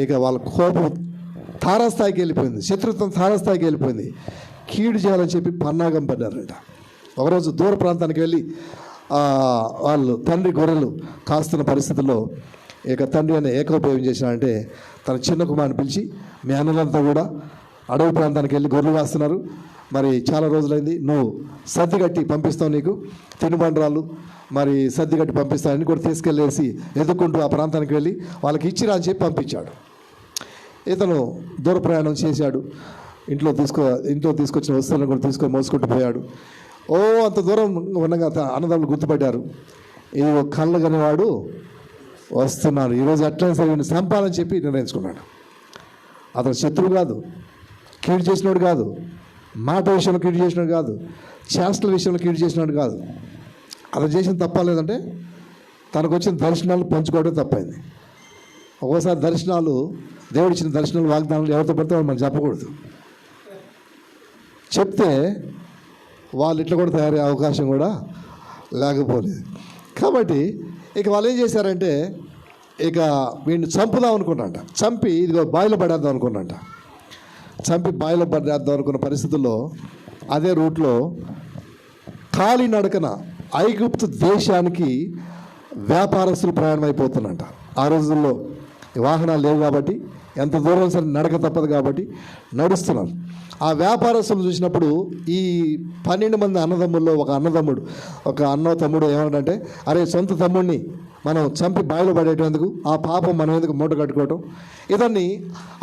ఇక వాళ్ళ కోపం తారాస్థాయికి వెళ్ళిపోయింది, శత్రుత్వం తారాస్థాయికి వెళ్ళిపోయింది. కీడు చేయాలని చెప్పి పన్నాగం పడ్డారంట. ఒకరోజు దూర ప్రాంతానికి వెళ్ళి వాళ్ళు తండ్రి గొర్రెలు కాస్తున్న పరిస్థితుల్లో ఇక తండ్రి అనే ఏకోపయోగం చేసినాడంటే తన చిన్న కుమారుని పిలిచి, మీ అన్నలంతా కూడా అడవి ప్రాంతానికి వెళ్ళి గొర్రెలు కాస్తున్నారు, మరి చాలా రోజులైంది, నువ్వు సర్ది కట్టి పంపిస్తావు, నీకు తినుబండరాలు మరి సర్ది కట్టి పంపిస్తానని కూడా తీసుకెళ్ళేసి ఎదుర్కొంటూ ఆ ప్రాంతానికి వెళ్ళి వాళ్ళకి ఇచ్చిరా అని చెప్పి పంపించాడు. ఇతను దూర ప్రయాణం చేశాడు. ఇంట్లో తీసుకొచ్చిన వస్తువులను కూడా తీసుకొని మోసుకుంటూ పోయాడు. అంత దూరం ఉండగా అన్నదమ్ములు గుర్తుపడ్డారు. ఇది ఒక కళ్ళు కనేవాడు వస్తున్నాడు, ఈరోజు ఎట్లయినా సరే వీడిని చంపాలని చెప్పి నిర్ణయించుకున్నాడు. అతను శత్రువు కాదు, కీడు చేసినాడు కాదు, మాట విషయంలో కీడు చేసినాడు కాదు, చేష్టల విషయంలో కీడు చేసినాడు కాదు. అతను చేసిన తప్ప లేదంటే తనకు వచ్చిన దర్శనాలు పంచుకోవడం తప్పైంది. ఒక్కోసారి దర్శనాలు, దేవుడు ఇచ్చిన దర్శనాలు, వాగ్దానాలు ఎవరితో పడితే వాళ్ళు మనం చెప్పకూడదు. చెప్తే వాళ్ళు ఇట్లా కూడా తయారయ్యే అవకాశం కూడా లేకపోలేదు. కాబట్టి ఇక వాళ్ళు ఏం చేశారంటే ఇక వీడిని చంపుదాం అనుకున్నాంట. చంపి ఇదిగో బావిలో పడేద్దాం అనుకున్నాంట. చంపి బావిలో పడేద్దాం అనుకున్న పరిస్థితుల్లో అదే రూట్లో కాలినడకన ఐగుప్తు దేశానికి వ్యాపారస్తులు ప్రయాణం అయిపోతున్నట్ట. ఆ రోజుల్లో వాహనాలు లేవు కాబట్టి ఎంత దూరం సరే నడక తప్పదు కాబట్టి నడుస్తున్నారు. ఆ వ్యాపారస్తులు చూసినప్పుడు ఈ 12 మంది అన్నదమ్ముల్లో ఒక అన్నదమ్ముడు, ఒక తమ్ముడు ఏమన్నాడంటే, అరే సొంత తమ్ముడిని మనం చంపి బావిలో పడేటందుకు ఆ పాపం మనం ఎందుకు మూట కట్టుకోవటం, ఇతన్ని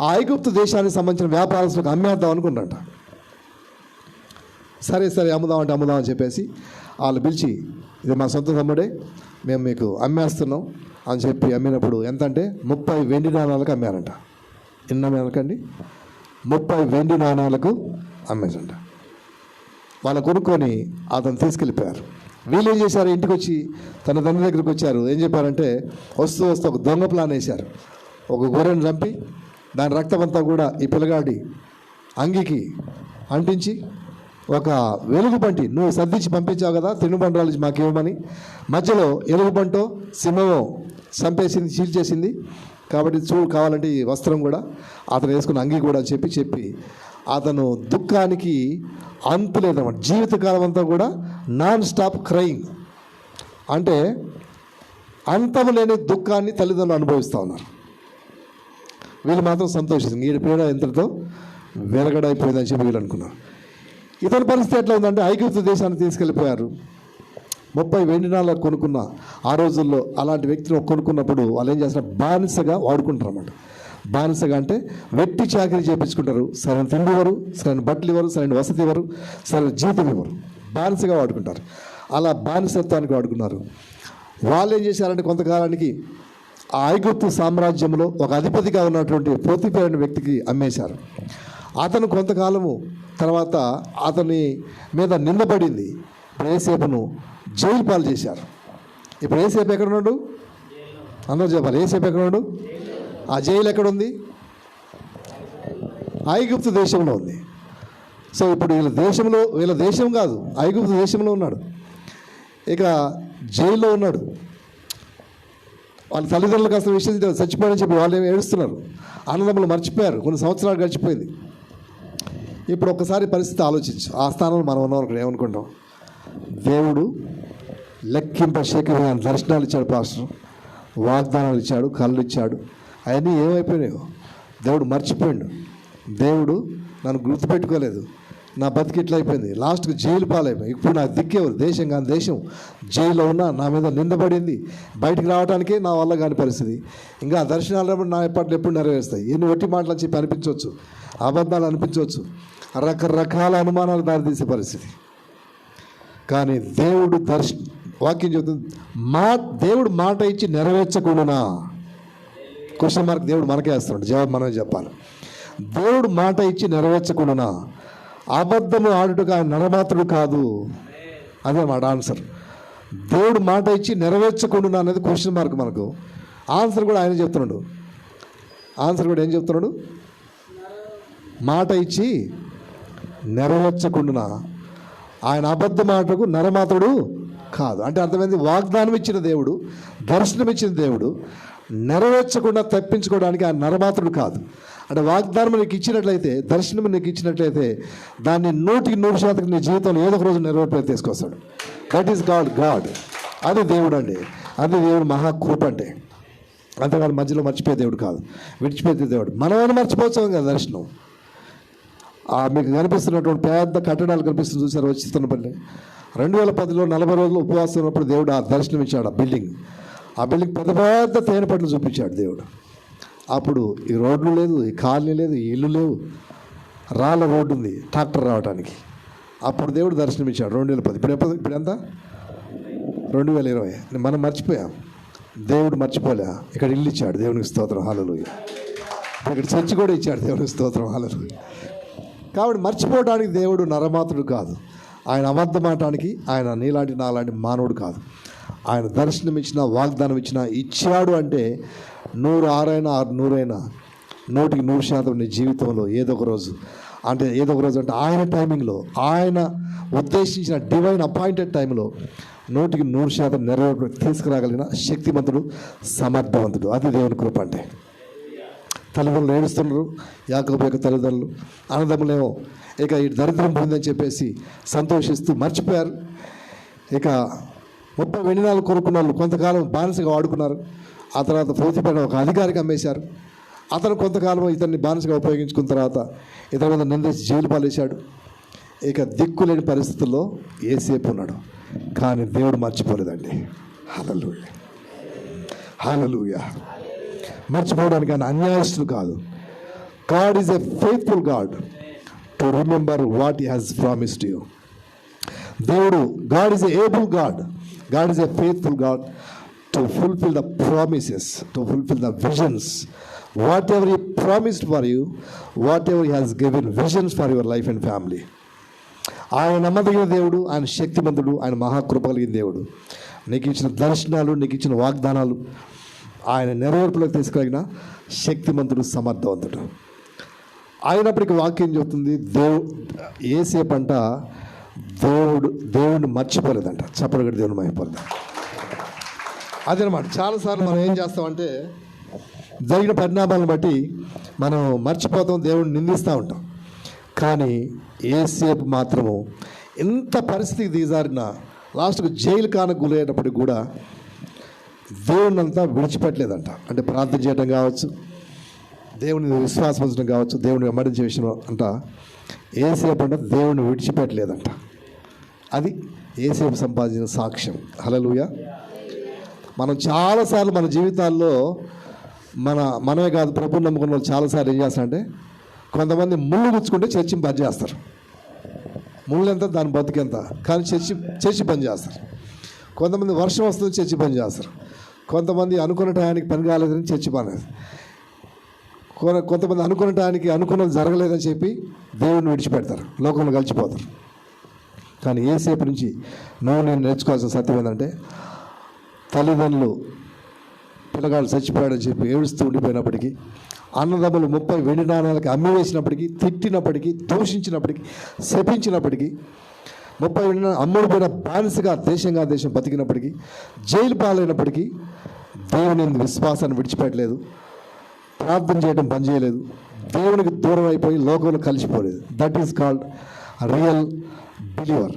ఆ ఐగుప్తు దేశానికి సంబంధించిన వ్యాపారస్తులకు అమ్మేద్దాం అనుకున్నాడంట. సరే అమ్ముదాం అని చెప్పేసి వాళ్ళు పిలిచి, ఇది మా సొంత తమ్ముడే, మేము మీకు అమ్మేస్తున్నాం అని చెప్పి అమ్మినప్పుడు ఎంత అంటే 30 వెండి నాణాలకు అమ్మారంట. ఎన్నకండి? 30 వెండి నాణాలకు అమ్మేసంట. వాళ్ళు కొనుక్కొని అతను తీసుకెళ్ళిపోయారు. వీళ్ళు ఏం చేశారు, ఇంటికి వచ్చి తన తండ్రి దగ్గరికి వచ్చారు. ఏం చెప్పారంటే వస్తూ ఒక దొంగ ప్లాన్ వేశారు. ఒక గొర్రెను చంపి దాని రక్తమంతా కూడా ఈ పిల్లగాడి అంగికి అంటించి ఒక వెలుగుబంటి, నువ్వు సర్దించి పంపించావు కదా తినుబండరాలు మాకు ఇవ్వమని, మధ్యలో ఎలుగుబంటో సింహమో చంపేసింది, చీల్చేసింది. కాబట్టి కావాలంటే ఈ వస్త్రం కూడా అతను వేసుకున్న అంగి కూడా చెప్పి అతను దుఃఖానికి అంతు లేదన్నమాట. జీవితకాలం అంతా కూడా నాన్ స్టాప్ క్రయింగ్, అంటే అంతము లేని దుఃఖాన్ని తల్లిదండ్రులు అనుభవిస్తూ ఉన్నారు. వీళ్ళు మాత్రం సంతోషిస్తుంది, వీడి పీడ ఎంతటితో వెలగడైపోయిందని చెప్పి వీళ్ళు అనుకున్నారు. ఇతని పరిస్థితి ఎట్లా ఉందంటే ఐగుప్తు దేశాన్ని తీసుకెళ్ళిపోయారు. 30 వెండి నాణాలు కొనుక్కున్న ఆ రోజుల్లో అలాంటి వ్యక్తిని కొనుక్కున్నప్పుడు వాళ్ళు ఏం చేస్తారు, బానిసగా వాడుకుంటారు అన్నమాట. బానిసగా అంటే వెట్టి చాకరీ చేయించుకుంటారు. సరైన తిండి ఇవ్వరు, సరైన బట్టలు ఇవ్వరు, సరైన వసతి ఇవ్వరు, సరైన జీతం ఇవ్వరు, బానిసగా వాడుకుంటారు. అలా బానిసత్వానికి వాడుకున్నారు. వాళ్ళు ఏం చేశారంటే కొంతకాలానికి ఆ ఐగుప్తు సామ్రాజ్యంలో ఒక అధిపతిగా ఉన్నటువంటి పోతీఫర్ అనే వ్యక్తికి అమ్మేశారు. అతను కొంతకాలము తర్వాత అతని మీద నిందపడింది. ఇప్పుడు యోసేపును జైలు పాలు చేశారు. ఇప్పుడు యోసేపు ఎక్కడ ఉన్నాడు? అందరూ చెప్పాలి, యోసేపు ఎక్కడ ఉన్నాడు? ఆ జైలు ఎక్కడుంది? ఐగుప్తు దేశంలో ఉంది. సో ఇప్పుడు వీళ్ళ దేశం కాదు, ఐగుప్తు దేశంలో ఉన్నాడు. ఇక జైల్లో ఉన్నాడు. వాళ్ళ తల్లిదండ్రులకు అసలు విషయం చచ్చిపోయారని చెప్పి వాళ్ళు ఏమి ఏడుస్తున్నారు. అన్నదమ్ములు మర్చిపోయారు. కొన్ని సంవత్సరాలు గడిచిపోయింది. ఇప్పుడు ఒక్కసారి పరిస్థితి ఆలోచించు. ఆ స్థానంలో మనం ఉన్నాం అనుకుని ఏమనుకుంటాం? దేవుడు లెక్కింపశేఖరమైన దర్శనాలు ఇచ్చాడు, పాస్టర్ వాగ్దానాలు ఇచ్చాడు, కళ్ళు ఇచ్చాడు. అవన్నీ ఏమైపోయినాయో దేవుడు మర్చిపోయాడు. దేవుడు నన్ను గుర్తుపెట్టుకోలేదు, నా బతికి ఇట్లా అయిపోయింది, లాస్ట్కి జైలు పాలైపోయింది. ఇప్పుడు నాకు దిక్కేవారు దేశం కాని దేశం, జైల్లో ఉన్నా, నా మీద నిందపడింది, బయటికి రావడానికే నా వల్ల కాని పరిస్థితి. ఇంకా దర్శనాలు నా ఎప్పుడు నెరవేరుస్తాయి. ఎన్ని ఒట్టి మాటలు అని చెప్పి అనిపించవచ్చు, అబద్ధాలు అనిపించవచ్చు, రకరకాల అనుమానాలు దారితీసే పరిస్థితి. కానీ దేవుడు వాక్యం చెబుతుంది, దేవుడు మాట ఇచ్చి నెరవేర్చకుండా క్వశ్చన్ మార్క్ దేవుడు మనకే వేస్తున్నాడు, జవాబు మనమే చెప్పాలి. దేవుడు మాట ఇచ్చి నెరవేర్చకుండా అబద్ధము ఆడుటకు ఆయన నరమాత్రుడు కాదు. అదే మాట ఆన్సర్. దేవుడు మాట ఇచ్చి నెరవేర్చకుండా అనేది క్వశ్చన్ మార్క్ మనకు. ఆన్సర్ కూడా ఆయన చెప్తున్నాడు. ఆన్సర్ కూడా ఏం చెప్తున్నాడు? మాట ఇచ్చి నెరవేర్చకుండా ఆయన అబద్ధ మాటకు నరమాత్రుడు కాదు. అంటే అర్థమైంది, వాగ్దానం ఇచ్చిన దేవుడు, దర్శనం ఇచ్చిన దేవుడు నెరవేర్చకుండా తప్పించుకోవడానికి ఆయన నరమాత్రుడు కాదు. అంటే వాగ్దానం నీకు ఇచ్చినట్లయితే, దర్శనం నీకు ఇచ్చినట్లయితే దాన్ని 100% నీ జీవితంలో ఏదో ఒక రోజు నెరవేర్పై తీసుకొస్తాడు. That is God. అది దేవుడు అండి. అది దేవుడు మహాకృప అంటే. అంతేకాదు మధ్యలో మర్చిపోయే దేవుడు కాదు, విడిచిపోయే దేవుడు. మనమైనా మర్చిపోవచ్చాం కదా దర్శనం. మీకు కనిపిస్తున్నటువంటి పెద్ద కట్టడాలు కనిపిస్తుంది చూసారు, వచ్చిస్తున్నపల్లి 2010లో 40 రోజులు ఉపవాసం ఉన్నప్పుడు దేవుడు ఆ దర్శనం ఇచ్చాడు. ఆ బిల్డింగ్ పెద్ద పెద్ద తేనె పట్లు చూపించాడు దేవుడు. అప్పుడు ఈ రోడ్లు లేదు, ఈ కాలనీ లేదు, ఈ ఇల్లు లేవు, రాళ్ళ రోడ్డు ఉంది ట్రాక్టర్ రావడానికి. అప్పుడు దేవుడు దర్శనం ఇచ్చాడు 2010. ఇప్పుడు ఎంత? 2020. మనం మర్చిపోయాం, దేవుడు మర్చిపోలే. ఇక్కడ ఇల్లు ఇచ్చాడు, దేవునికి స్తోత్రం, హల్లెలూయా. ఇక్కడ చర్చి కూడా ఇచ్చాడు, దేవునికి స్తోత్రం, హల్లెలూయా. కాబట్టి మర్చిపోవడానికి దేవుడు నరమాత్రుడు కాదు. ఆయన అబద్ధమాటానికి ఆయన నీలాంటి నాలాంటి మానవుడు కాదు. ఆయన దర్శనం ఇచ్చినా, వాగ్దానం ఇచ్చినా, ఇచ్చాడు అంటే 100 6 100 100% నీ జీవితంలో ఏదో ఒక రోజు అంటే ఆయన టైమింగ్లో, ఆయన ఉద్దేశించిన డివైన్ అపాయింటెడ్ టైంలో 100% నెరవేర్పు తీసుకురాగలిగిన శక్తిమంతుడు, సమర్థవంతుడు. అది దేవుని కృప అంటే. తల్లిదండ్రులు ఏడుస్తున్నారు, యాకోబు యొక్క తల్లిదండ్రులు. అన్నదమ్ములేమో ఇక ఈ దరిద్రం పోయిందని చెప్పేసి సంతోషిస్తూ మర్చిపోయారు. ఇక 30 వెండినాలు కొనుక్కున్న వాళ్ళు కొంతకాలం బానిసగా వాడుకున్నారు. ఆ తర్వాత పోతీఫర్ ఒక అధికారికి అమ్మేశారు. అతను కొంతకాలం ఇతన్ని బానిసగా ఉపయోగించుకున్న తర్వాత ఇతని మీద నిందేసి జైలు పాలేశాడు. ఇక దిక్కులేని పరిస్థితుల్లో యోసేపు ఉన్నాడు. కానీ దేవుడు మర్చిపోలేదండి. హల్లెలూయా, హల్లెలూయా. మర్చిపోవడానికి ఆయన అన్యాయస్తుడు కాదు. God is a faithful God to remember what he has promised you. దేవుడు, God is a able God, God is a faithful God to fulfil the promises, to fulfil the visions. Whatever he promised for you, whatever he has given visions for your life and family. ఆయన నమ్మదగిన దేవుడు, ఆయన శక్తిమంతుడు, ఆయన మహాకృప కలిగిన దేవుడు. నీకు ఇచ్చిన దర్శనాలు, నీకు ఇచ్చిన వాగ్దానాలు ఆయన నెరవేర్పులోకి తీసుకురాగిన శక్తిమంతుడు, సమర్థవంతుడు. అయినప్పటికీ వాక్యం చెబుతుంది, యోసేపు అంట దేవుడిని మర్చిపోలేదంట. చెప్పగలిగిన దేవుని మహిమపడదు. అదనమాట. చాలాసార్లు మనం ఏం చేస్తామంటే జరిగిన పరిణామాలను బట్టి మనం మర్చిపోతాం, దేవుడిని నిందిస్తూ ఉంటాం. కానీ యోసేపు మాత్రము ఎంత పరిస్థితికి దిగజారిన, లాస్ట్కు జైలు కానకు గురయ్యేటప్పటికి కూడా దేవుని అంతా విడిచిపెట్టలేదంట. అంటే ప్రార్థన చేయడం కావచ్చు, దేవుని విశ్వాసం ఉంచడం కావచ్చు, దేవుని వెంబడించే విషయం అంట యోసేపు అంట దేవుని విడిచిపెట్టలేదంట. అది యోసేపు సంపాదించిన సాక్ష్యం. హల్లెలూయా. మనం చాలాసార్లు మన జీవితాల్లో మనమే కాదు, ప్రభువుని నమ్ముకున్న వాళ్ళు చాలాసార్లు ఏం చేస్తారంటే, కొంతమంది ముళ్ళు గుచ్చుకుంటే చర్చిని బంద్ చేస్తారు. ముళ్ళు ఎంత, దాని బతుకెంత, కానీ చర్చి బంద్ చేస్తారు. కొంతమంది వర్షం వస్తుంది చర్చి పని చేస్తారు, కొంతమంది అనుకున్న టయానికి పని కాలేదని చర్చి పని, కొంతమంది అనుకున్న టయానికి అనుకున్నది జరగలేదని చెప్పి దేవుడిని విడిచిపెడతారు, లోకంలో కలిసిపోతారు. కానీ ఏసేపు నుంచి నేను నేర్చుకోవాల్సిన సత్యం ఏంటంటే, తల్లిదండ్రులు పిల్లగాడు చచ్చిపోయాడని చెప్పి ఏడుస్తూ ఉండిపోయినప్పటికీ, అన్నదమ్ములు 30 వెండి నాణాలకి అమ్మి వేసినప్పటికీ, తిట్టినప్పటికీ, దూషించినప్పటికీ, శపించినప్పటికీ, 30 వెండి అమ్ముడిపోయిన బానిసగా దేశం బతికినప్పటికీ, జైలు పాలైనప్పటికీ దేవుని విశ్వాసాన్ని విడిచిపెట్టలేదు, ప్రార్థన చేయడం బంద్ చేయలేదు, దేవునికి దూరం అయిపోయి లోకంలో కలిసిపోలేదు. That is called real believer.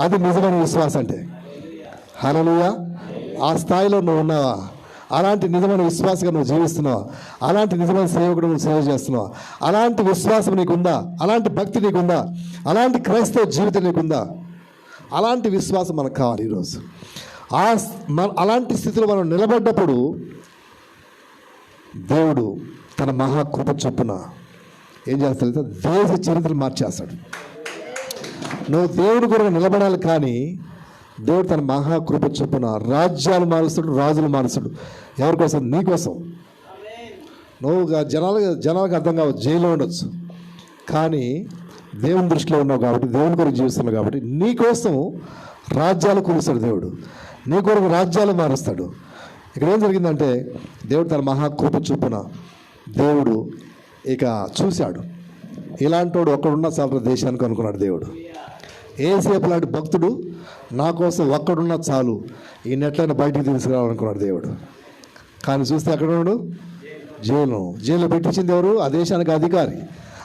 అది నిజమైన విశ్వాసం అంటే. హల్లెలూయా. ఆ స్థాయిలో నువ్వు ఉన్నావా? అలాంటి నిజమైన విశ్వాసంగా నువ్వు జీవిస్తున్నావా? అలాంటి నిజమైన సేవకుడు నువ్వు సేవ చేస్తున్నావా? అలాంటి విశ్వాసం నీకుందా? అలాంటి భక్తి నీకుందా? అలాంటి క్రైస్తవ జీవితం నీకుందా? అలాంటి విశ్వాసం మనకు కావాలి ఈరోజు. అలాంటి స్థితిలో మనం నిలబడ్డప్పుడు దేవుడు తన మహాకృప చొప్పున ఏం చేస్తాడు? దేశ చరిత్రలు మార్చేస్తాడు. నువ్వు దేవుడి కొరకు నిలబడాలి, కానీ దేవుడు తన మహాకృప చొప్పున రాజ్యాలు మారుస్తాడు, రాజులు మారుస్తాడు. ఎవరి కోసం? నీ కోసం. నువ్వు జనాలకు అర్థం కావచ్చు, జైల్లో ఉండొచ్చు, కానీ దేవుని దృష్టిలో ఉన్నావు కాబట్టి, దేవుని కొరకు జీవిస్తున్నావు కాబట్టి నీ కోసం రాజ్యాలు కూలుస్తాడు దేవుడు, నీ కొరకు రాజ్యాలు మారుస్తాడు. ఇక్కడ ఏం జరిగిందంటే, దేవుడు తన మహాకృప చొప్పున దేవుడు ఇక చూశాడు, ఇలాంటి వాడు ఒక్కడున్న చాలు దేశానికి అనుకున్నాడు దేవుడు. ఏసేపు లాంటి భక్తుడు నా కోసం ఒక్కడున్నా చాలు, ఈ నెట్లైనా బయటికి తీసుకురావాలనుకున్నాడు దేవుడు. కానీ చూస్తే ఎక్కడ ఉన్నాడు? జైల్లో పెట్టించింది ఎవరు? ఆ దేశానికి అధికారి,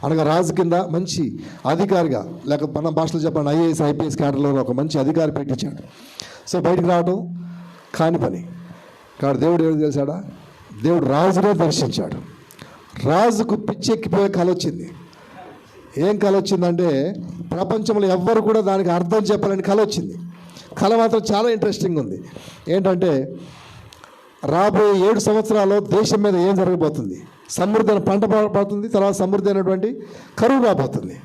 అనగా రాజు కింద మంచి అధికారిగా, లేక మన భాషలో చెప్పండి ఐఏఎస్ ఐపీఎస్ క్యాడర్లో ఒక మంచి అధికారి పెట్టించాడు. సో బయటికి రావడం కాని పని. కాబట్టి దేవుడు ఏడు తెలిసాడా? దేవుడు రాజునే దర్శించాడు. రాజుకు పిచ్చెక్కిపోయే కళ వచ్చింది. ఏం కళ వచ్చిందంటే, ప్రపంచంలో ఎవ్వరు కూడా దానికి అర్థం చెప్పాలని కళ వచ్చింది. కళ మాత్రం చాలా ఇంట్రెస్టింగ్ ఉంది. ఏంటంటే, రాబోయే 7 సంవత్సరాల్లో దేశం మీద ఏం జరగబోతుంది? సమృద్ధి అయిన పంట పడుతుంది, తర్వాత సమృద్ధి అయినటువంటి కరువు రాబోతుంది.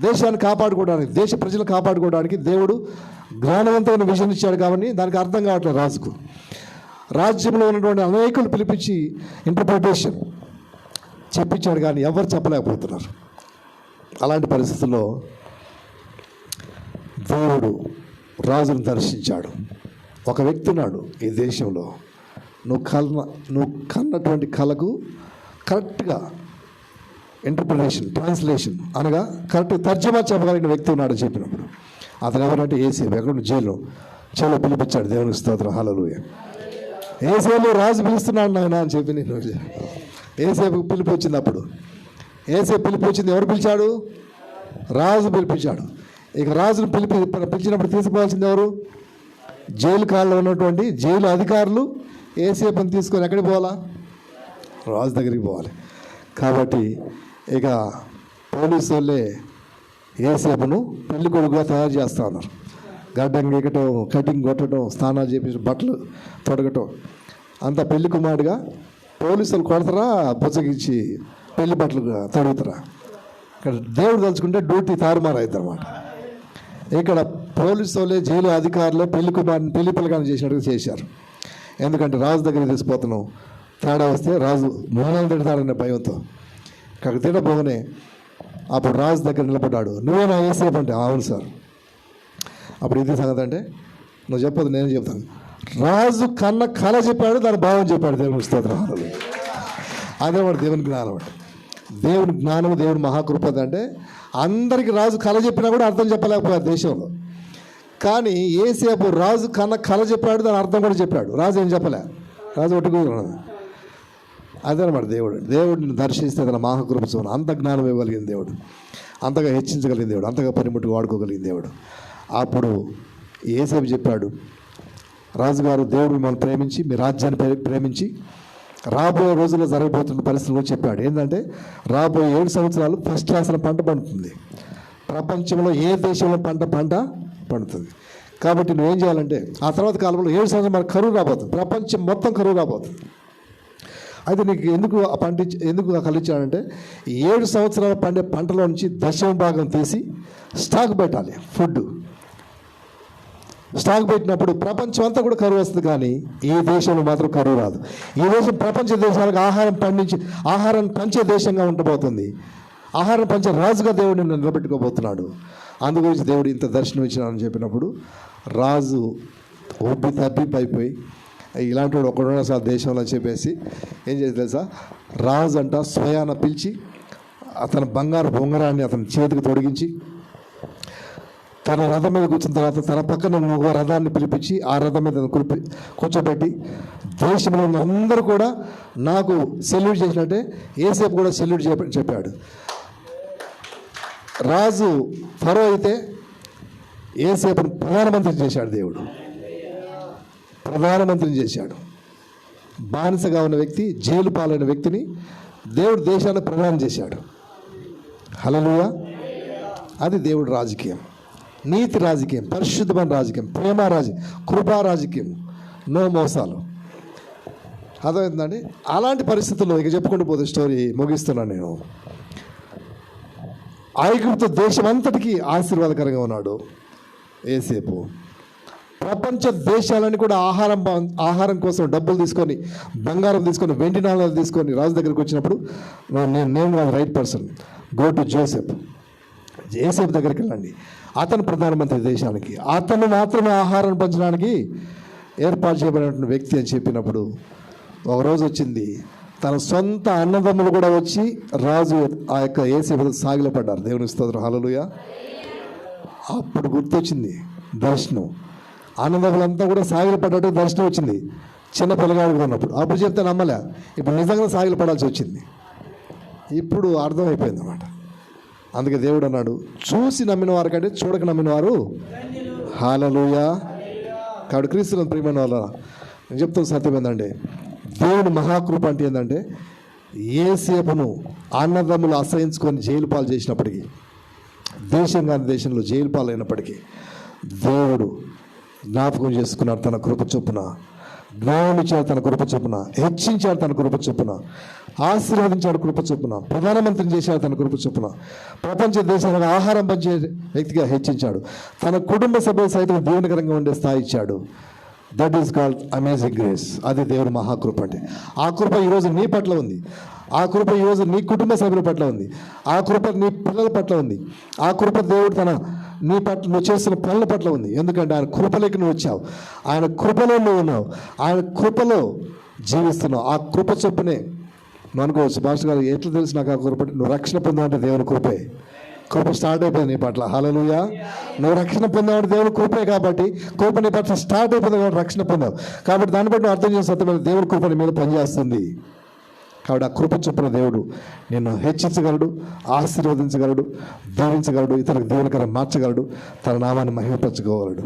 దేశాన్ని కాపాడుకోవడానికి, దేశ ప్రజలు కాపాడుకోవడానికి దేవుడు జ్ఞానవంతమైన విజన్ ఇచ్చాడు. కాబట్టి దానికి అర్థం కావట్లేదు రాజుకు. రాజ్యంలో ఉన్నటువంటి అనేకులు పిలిపించి ఇంటర్ప్రిటేషన్ చెప్పించాడు, కానీ ఎవరు చెప్పలేకపోతున్నారు. అలాంటి పరిస్థితుల్లో దేవుడు రాజును దర్శించాడు. ఒక వ్యక్తి ఉన్నాడు ఈ దేశంలో, నువ్వు కన్నటువంటి కళకు కరెక్ట్గా ఇంటర్ప్రిటేషన్, ట్రాన్స్లేషన్ అనగా కరెక్ట్ తర్జమా చెప్పగలిగిన వ్యక్తి ఉన్నాడు చెప్పినప్పుడు. అతను ఎవరంటే ఏసేపు. ఎక్కడ? జైల్లో పిలిపించాడు. దేవునికి స్తోత్రం, హల్లెలూయా. ఏసేపు రాజు పిలుస్తున్నాడు నాయన అని చెప్పి నేను ఏసేపుకు పిలుపు వచ్చింది. అప్పుడు ఏసేపు పిలుపు వచ్చింది. ఎవరు పిలిచాడు? రాజు పిలిపించాడు. ఇక రాజును పిలిచినప్పుడు తీసుకోవాల్సింది ఎవరు? జైలు కాలంలో ఉన్నటువంటి జైలు అధికారులు ఏసేపుని తీసుకొని ఎక్కడికి పోవాలా? రాజు దగ్గరికి పోవాలి. కాబట్టి ఇక పోలీసు వాళ్ళే ఏసేపును పెళ్లి కొడుకుగా తయారు చేస్తూ ఉన్నారు. గడ్డం గీకటం, కటింగ్ కొట్టడం, స్నానాలు చేపించడం, బట్టలు తొడగటం, అంత పెళ్లి కుమారుడుగా పోలీసులు కొడతారా, బుచ్చగించి పెళ్లి బట్టలు తొడుగుతారా? ఇక్కడ దేవుడు తలుచుకుంటే డ్యూటీ తారుమారు అవుతుంది అన్నమాట. ఇక్కడ పోలీసు వాళ్ళే జైలు అధికారులు పెళ్లి పిల్లగాని చేసినట్టుగా చేశారు. ఎందుకంటే రాజు దగ్గరికి తీసుకుపోతున్నాం, తేడా వస్తే రాజు మోహనాలు తిడతాడనే భయంతో. ఇక్కడ తినబోగానే అప్పుడు రాజు దగ్గర నిలబడ్డాడు. నువ్వేనా ఏసేపు అంటే? అవును సార్. అప్పుడు ఇది సంగతి అంటే, నువ్వు చెప్పదు నేను చెప్తాను. రాజు కన్న కళ చెప్పాడు, దాని భావం చెప్పాడు. దేవుని స్తోత్రం. అదే వాడు దేవుని జ్ఞానం అంటే. దేవుని జ్ఞానం, దేవుని మహాకృపద అంటే అందరికి రాజు కళ చెప్పినా కూడా అర్థం చెప్పలేకపోయారు దేశంలో. కానీ ఏసేపు రాజు కన్న కళ చెప్పాడు, దాని అర్థం కూడా చెప్పాడు. రాజు ఏం చెప్పలే, రాజు ఒట్టుకున్నాడు. అదనమాట దేవుడిని దర్శిస్తే తన మహాకృప చూన అంత జ్ఞానం ఇవ్వగలిగిన దేవుడు, అంతగా హెచ్చించగలిగిన దేవుడు, అంతగా పనిముట్టుకు వాడుకోగలిగిన దేవుడు. అప్పుడు ఏసేపు చెప్పాడు, రాజుగారు దేవుడు మిమ్మల్ని ప్రేమించి మీ రాజ్యాన్ని ప్రేమించి రాబోయే రోజుల్లో జరగబోతున్న పరిస్థితులు కూడా చెప్పాడు. ఏంటంటే రాబోయే 7 సంవత్సరాలు ఫస్ట్ క్లాస్లో పంట పండుతుంది. ప్రపంచంలో ఏ దేశంలో పంట పండుతుంది. కాబట్టి నువ్వేం చేయాలంటే ఆ తర్వాత కాలంలో 7 సంవత్సరాలు మనకు కరువు రాబోతుంది, ప్రపంచం మొత్తం కరువు రాబోతుంది. అయితే నీకు ఎందుకు కలిగించాడంటే 7 సంవత్సరాలు పండే పంటలో నుంచి 10వ భాగం తీసి స్టాక్ పెట్టాలి. ఫుడ్ స్టాక్ పెట్టినప్పుడు ప్రపంచం అంతా కూడా కరువు వస్తుంది, కానీ ఈ దేశంలో మాత్రం కరువు రాదు. ఈ దేశం ప్రపంచ దేశాలకు ఆహారం పంచే దేశంగా ఉండబోతుంది. ఆహారం పంచే రాజుగా దేవుడిని నిలబెట్టుకోబోతున్నాడు. అందుగురించి దేవుడు ఇంత దర్శనం ఇచ్చినాడని చెప్పినప్పుడు రాజు ఒబ్బి తప్పిపోయి ఇలాంటి వాడు ఒకడున్న సార్ దేశంలో అని చెప్పేసి ఏం చేసి తెలుసా, రాజు అంట స్వయాన పిలిచి అతని బంగారు బొంగరాన్ని అతని చేతికి తొడిగించి తన రథం మీద కూర్చున్న తర్వాత తన పక్కన ఒక రథాన్ని పిలిపించి ఆ రథం మీద కూర్చోబెట్టి దేశంలో ఉన్న అందరూ కూడా నాకు సెల్యూట్ చేసినట్టే ఏసేపు కూడా సెల్యూట్ చెప్పాడు. రాజు ఫరో అయితే ఏసేపును ప్రధానమంత్రిని చేశాడు. దేవుడు ప్రధానమంత్రిని చేశాడు. బానిసగా ఉన్న వ్యక్తి, జైలు పాలైన వ్యక్తిని దేవుడు దేశాన్ని ప్రధానం చేశాడు. హల్లెలూయా. అది దేవుడు రాజకీయం, నీతి రాజకీయం, పరిశుద్ధమైన రాజకీయం, ప్రేమ రాజకీయం, కృపా రాజకీయం, నో మోసాలు. అర్థమవుతుందండి. అలాంటి పరిస్థితుల్లో ఇక చెప్పుకుంటూ పోతే స్టోరీ ముగిస్తున్నాను నేను. ఐగుప్తు దేశం అంతటికీ ఆశీర్వాదకరంగా ఉన్నాడు ఏసేపు. ప్రపంచ దేశాలని కూడా ఆహారం కోసం డబ్బులు తీసుకొని, బంగారం తీసుకొని, వెండి నాణాలు తీసుకొని రాజు దగ్గరికి వచ్చినప్పుడు నేను right person, go to Joseph, ఏసేపు దగ్గరికి వెళ్ళండి, అతను ప్రధానమంత్రి దేశానికి, అతను మాత్రమే ఆహారం పంచడానికి ఏర్పాటు చేయబడినటువంటి వ్యక్తి అని చెప్పినప్పుడు ఒకరోజు వచ్చింది, తన సొంత అన్నదమ్ములు కూడా వచ్చి రాజు ఆ యొక్క ఏసేపు సాగిలపడ్డారు. దేవుని స్తోత్రం, హల్లెలూయా. అప్పుడు గుర్తొచ్చింది దర్శనం. అన్నదమ్ములంతా కూడా సాగిలపడ్డట్టు దర్శనం వచ్చింది చిన్న పిల్లగాడు ఉన్నప్పుడు. అప్పుడు చెప్తే నమ్మలే, ఇప్పుడు నిజంగా సాగిలపడాల్సి వచ్చింది. ఇప్పుడు అర్థమైపోయింది అన్నమాట. అందుకే దేవుడు అన్నాడు, చూసి నమ్మిన వారి కంటే చూడక నమ్మిన వారు హల్లెలూయా. కాబట్టి క్రీస్తునందు ప్రియమైన వాళ్ళ నేను చెప్తున్న సత్యం ఏంటంటే, దేవుని మహాకృప అంటే ఏంటంటే, ఏసేపును అన్నదమ్ములు అసహించుకొని జైలు పాలు చేసినప్పటికీ, దేశం కాని దేశంలో జైలు పాలు అయినప్పటికీ దేవుడు జ్ఞాపకం చేసుకున్నాడు. తన కృప చొప్పున జ్ఞానం ఇచ్చాడు, తన కృప చొప్పున హెచ్చించాడు, తన కృప చొప్పున ఆశీర్వదించాడు, కృప చొప్పున ప్రధానమంత్రిని చేశాడు, తన కృప చొప్పున ప్రపంచ దేశాలకు ఆహారం పంచే వ్యక్తిగా హెచ్చించాడు, తన కుటుంబ సభ్యులు సైతం దీవెనకరంగా ఉండే స్థాయి ఇచ్చాడు. That is called amazing grace. అది దేవుని మహాకృప అంటే. ఆ కృప ఈరోజు నీ పట్ల ఉంది. ఆ కృప ఈరోజు నీ కుటుంబ సభ్యుల పట్ల ఉంది. ఆ కృప నీ పిల్లల పట్ల ఉంది. ఆ కృప దేవుడు నీ పట్ల నువ్వు చేస్తున్న పనుల పట్ల ఉంది. ఎందుకంటే ఆయన కృపలోకి నువ్వు వచ్చావు, ఆయన కృపలో నువ్వు ఉన్నావు, ఆయన కృపలో జీవిస్తున్నావు. ఆ కృప చొప్పునే నువ్వు అనుకోవచ్చు, మాస్టర్ గారు ఎట్లా తెలుసు నాకు ఆ కృప? నువ్వు రక్షణ పొందావంటే దేవుని కృపే. కృప స్టార్ట్ అయిపోయింది నీ పట్ల. హల్లెలూయా. నువ్వు రక్షణ పొందావంటే దేవుని కృపే. కాబట్టి కృప నీ పట్ల స్టార్ట్ అయిపోయింది కాబట్టి రక్షణ పొందావు. కాబట్టి దాన్ని బట్టి నువ్వు అర్థం చేసిన సత్యమైన దేవుని కృప నీ మీద పనిచేస్తుంది. కాబట్టి ఆ కృప చొప్పున దేవుడు నిన్ను హెచ్చించగలడు, ఆశీర్వదించగలడు, దీవించగలడు, ఇతరులకు దీవెనకరం మార్చగలడు, తన నామాన్ని మహిమపరచుకోగలడు.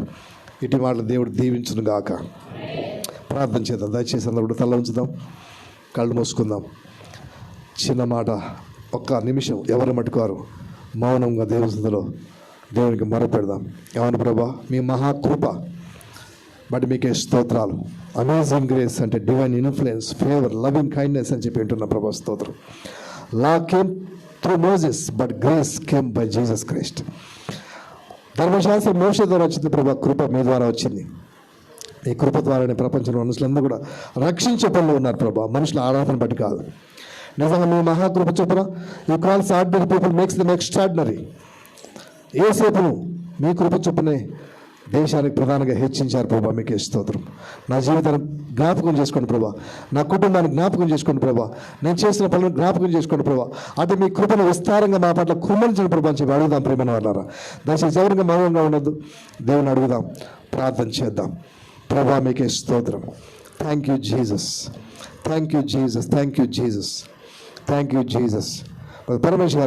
ఇటు మాటలు దేవుడు దీవించును గాక. ప్రార్థన చేద్దాం. దయచేసి అందరూ తల ఉంచుదాం, కళ్ళు మూసుకుందాం. చిన్న మాట, ఒక్క నిమిషం ఎవరు మట్టుకోరు మౌనంగా దేవునిలో దేవునికి మొరపెడదాం. ఏమని ప్రభా, మీ మహాకృప బట్ మీకే స్తోత్రాలు. అమేజింగ్ గ్రేస్ అంటే divine influence, favour, loving kindness అని చెప్పి వింటున్న ప్రభా స్తోత్రం. Law came through Moses but grace came by Jesus Christ. ధర్మశాస్త్రం మోషే ద్వారా వచ్చింది ప్రభా, కృప మీ ద్వారా వచ్చింది. ఈ కృప ద్వారానే ప్రపంచంలో మనుషులందరూ కూడా రక్షించే పనులు ఉన్నారు ప్రభా, మనుషుల ఆరాధన బట్టి కాదు. నిజంగా మీ మహాకృప చొప్పున you calls ordinary people makes them extraordinary. ఏసేపును మీ కృప చొప్పునే దేశానికి ప్రధానంగా హెచ్చించారు ప్రభా, మీకే స్తోత్రం. నా జీవితాన్ని జ్ఞాపకం చేసుకోండి ప్రభా, నా కుటుంబాన్ని జ్ఞాపకం చేసుకోండి ప్రభా, నేను చేసిన పనులను జ్ఞాపకం చేసుకోండి ప్రభా. అంటే మీ కృపను విస్తారంగా మా పట్ల కుమ్మరించండి ప్రభా అని చెప్పి అడుగుదాం. ప్రియమైన వాళ్ళారా, దయచేసి ఎవరిగా మౌనంగా ఉండొద్దు, దేవుని అడుగుదాం, ప్రార్థన చేద్దాం. ప్రభా మీకే స్తోత్రం. Thank you Jesus, thank you Jesus, thank you Jesus, thank you Jesus. Parameshwar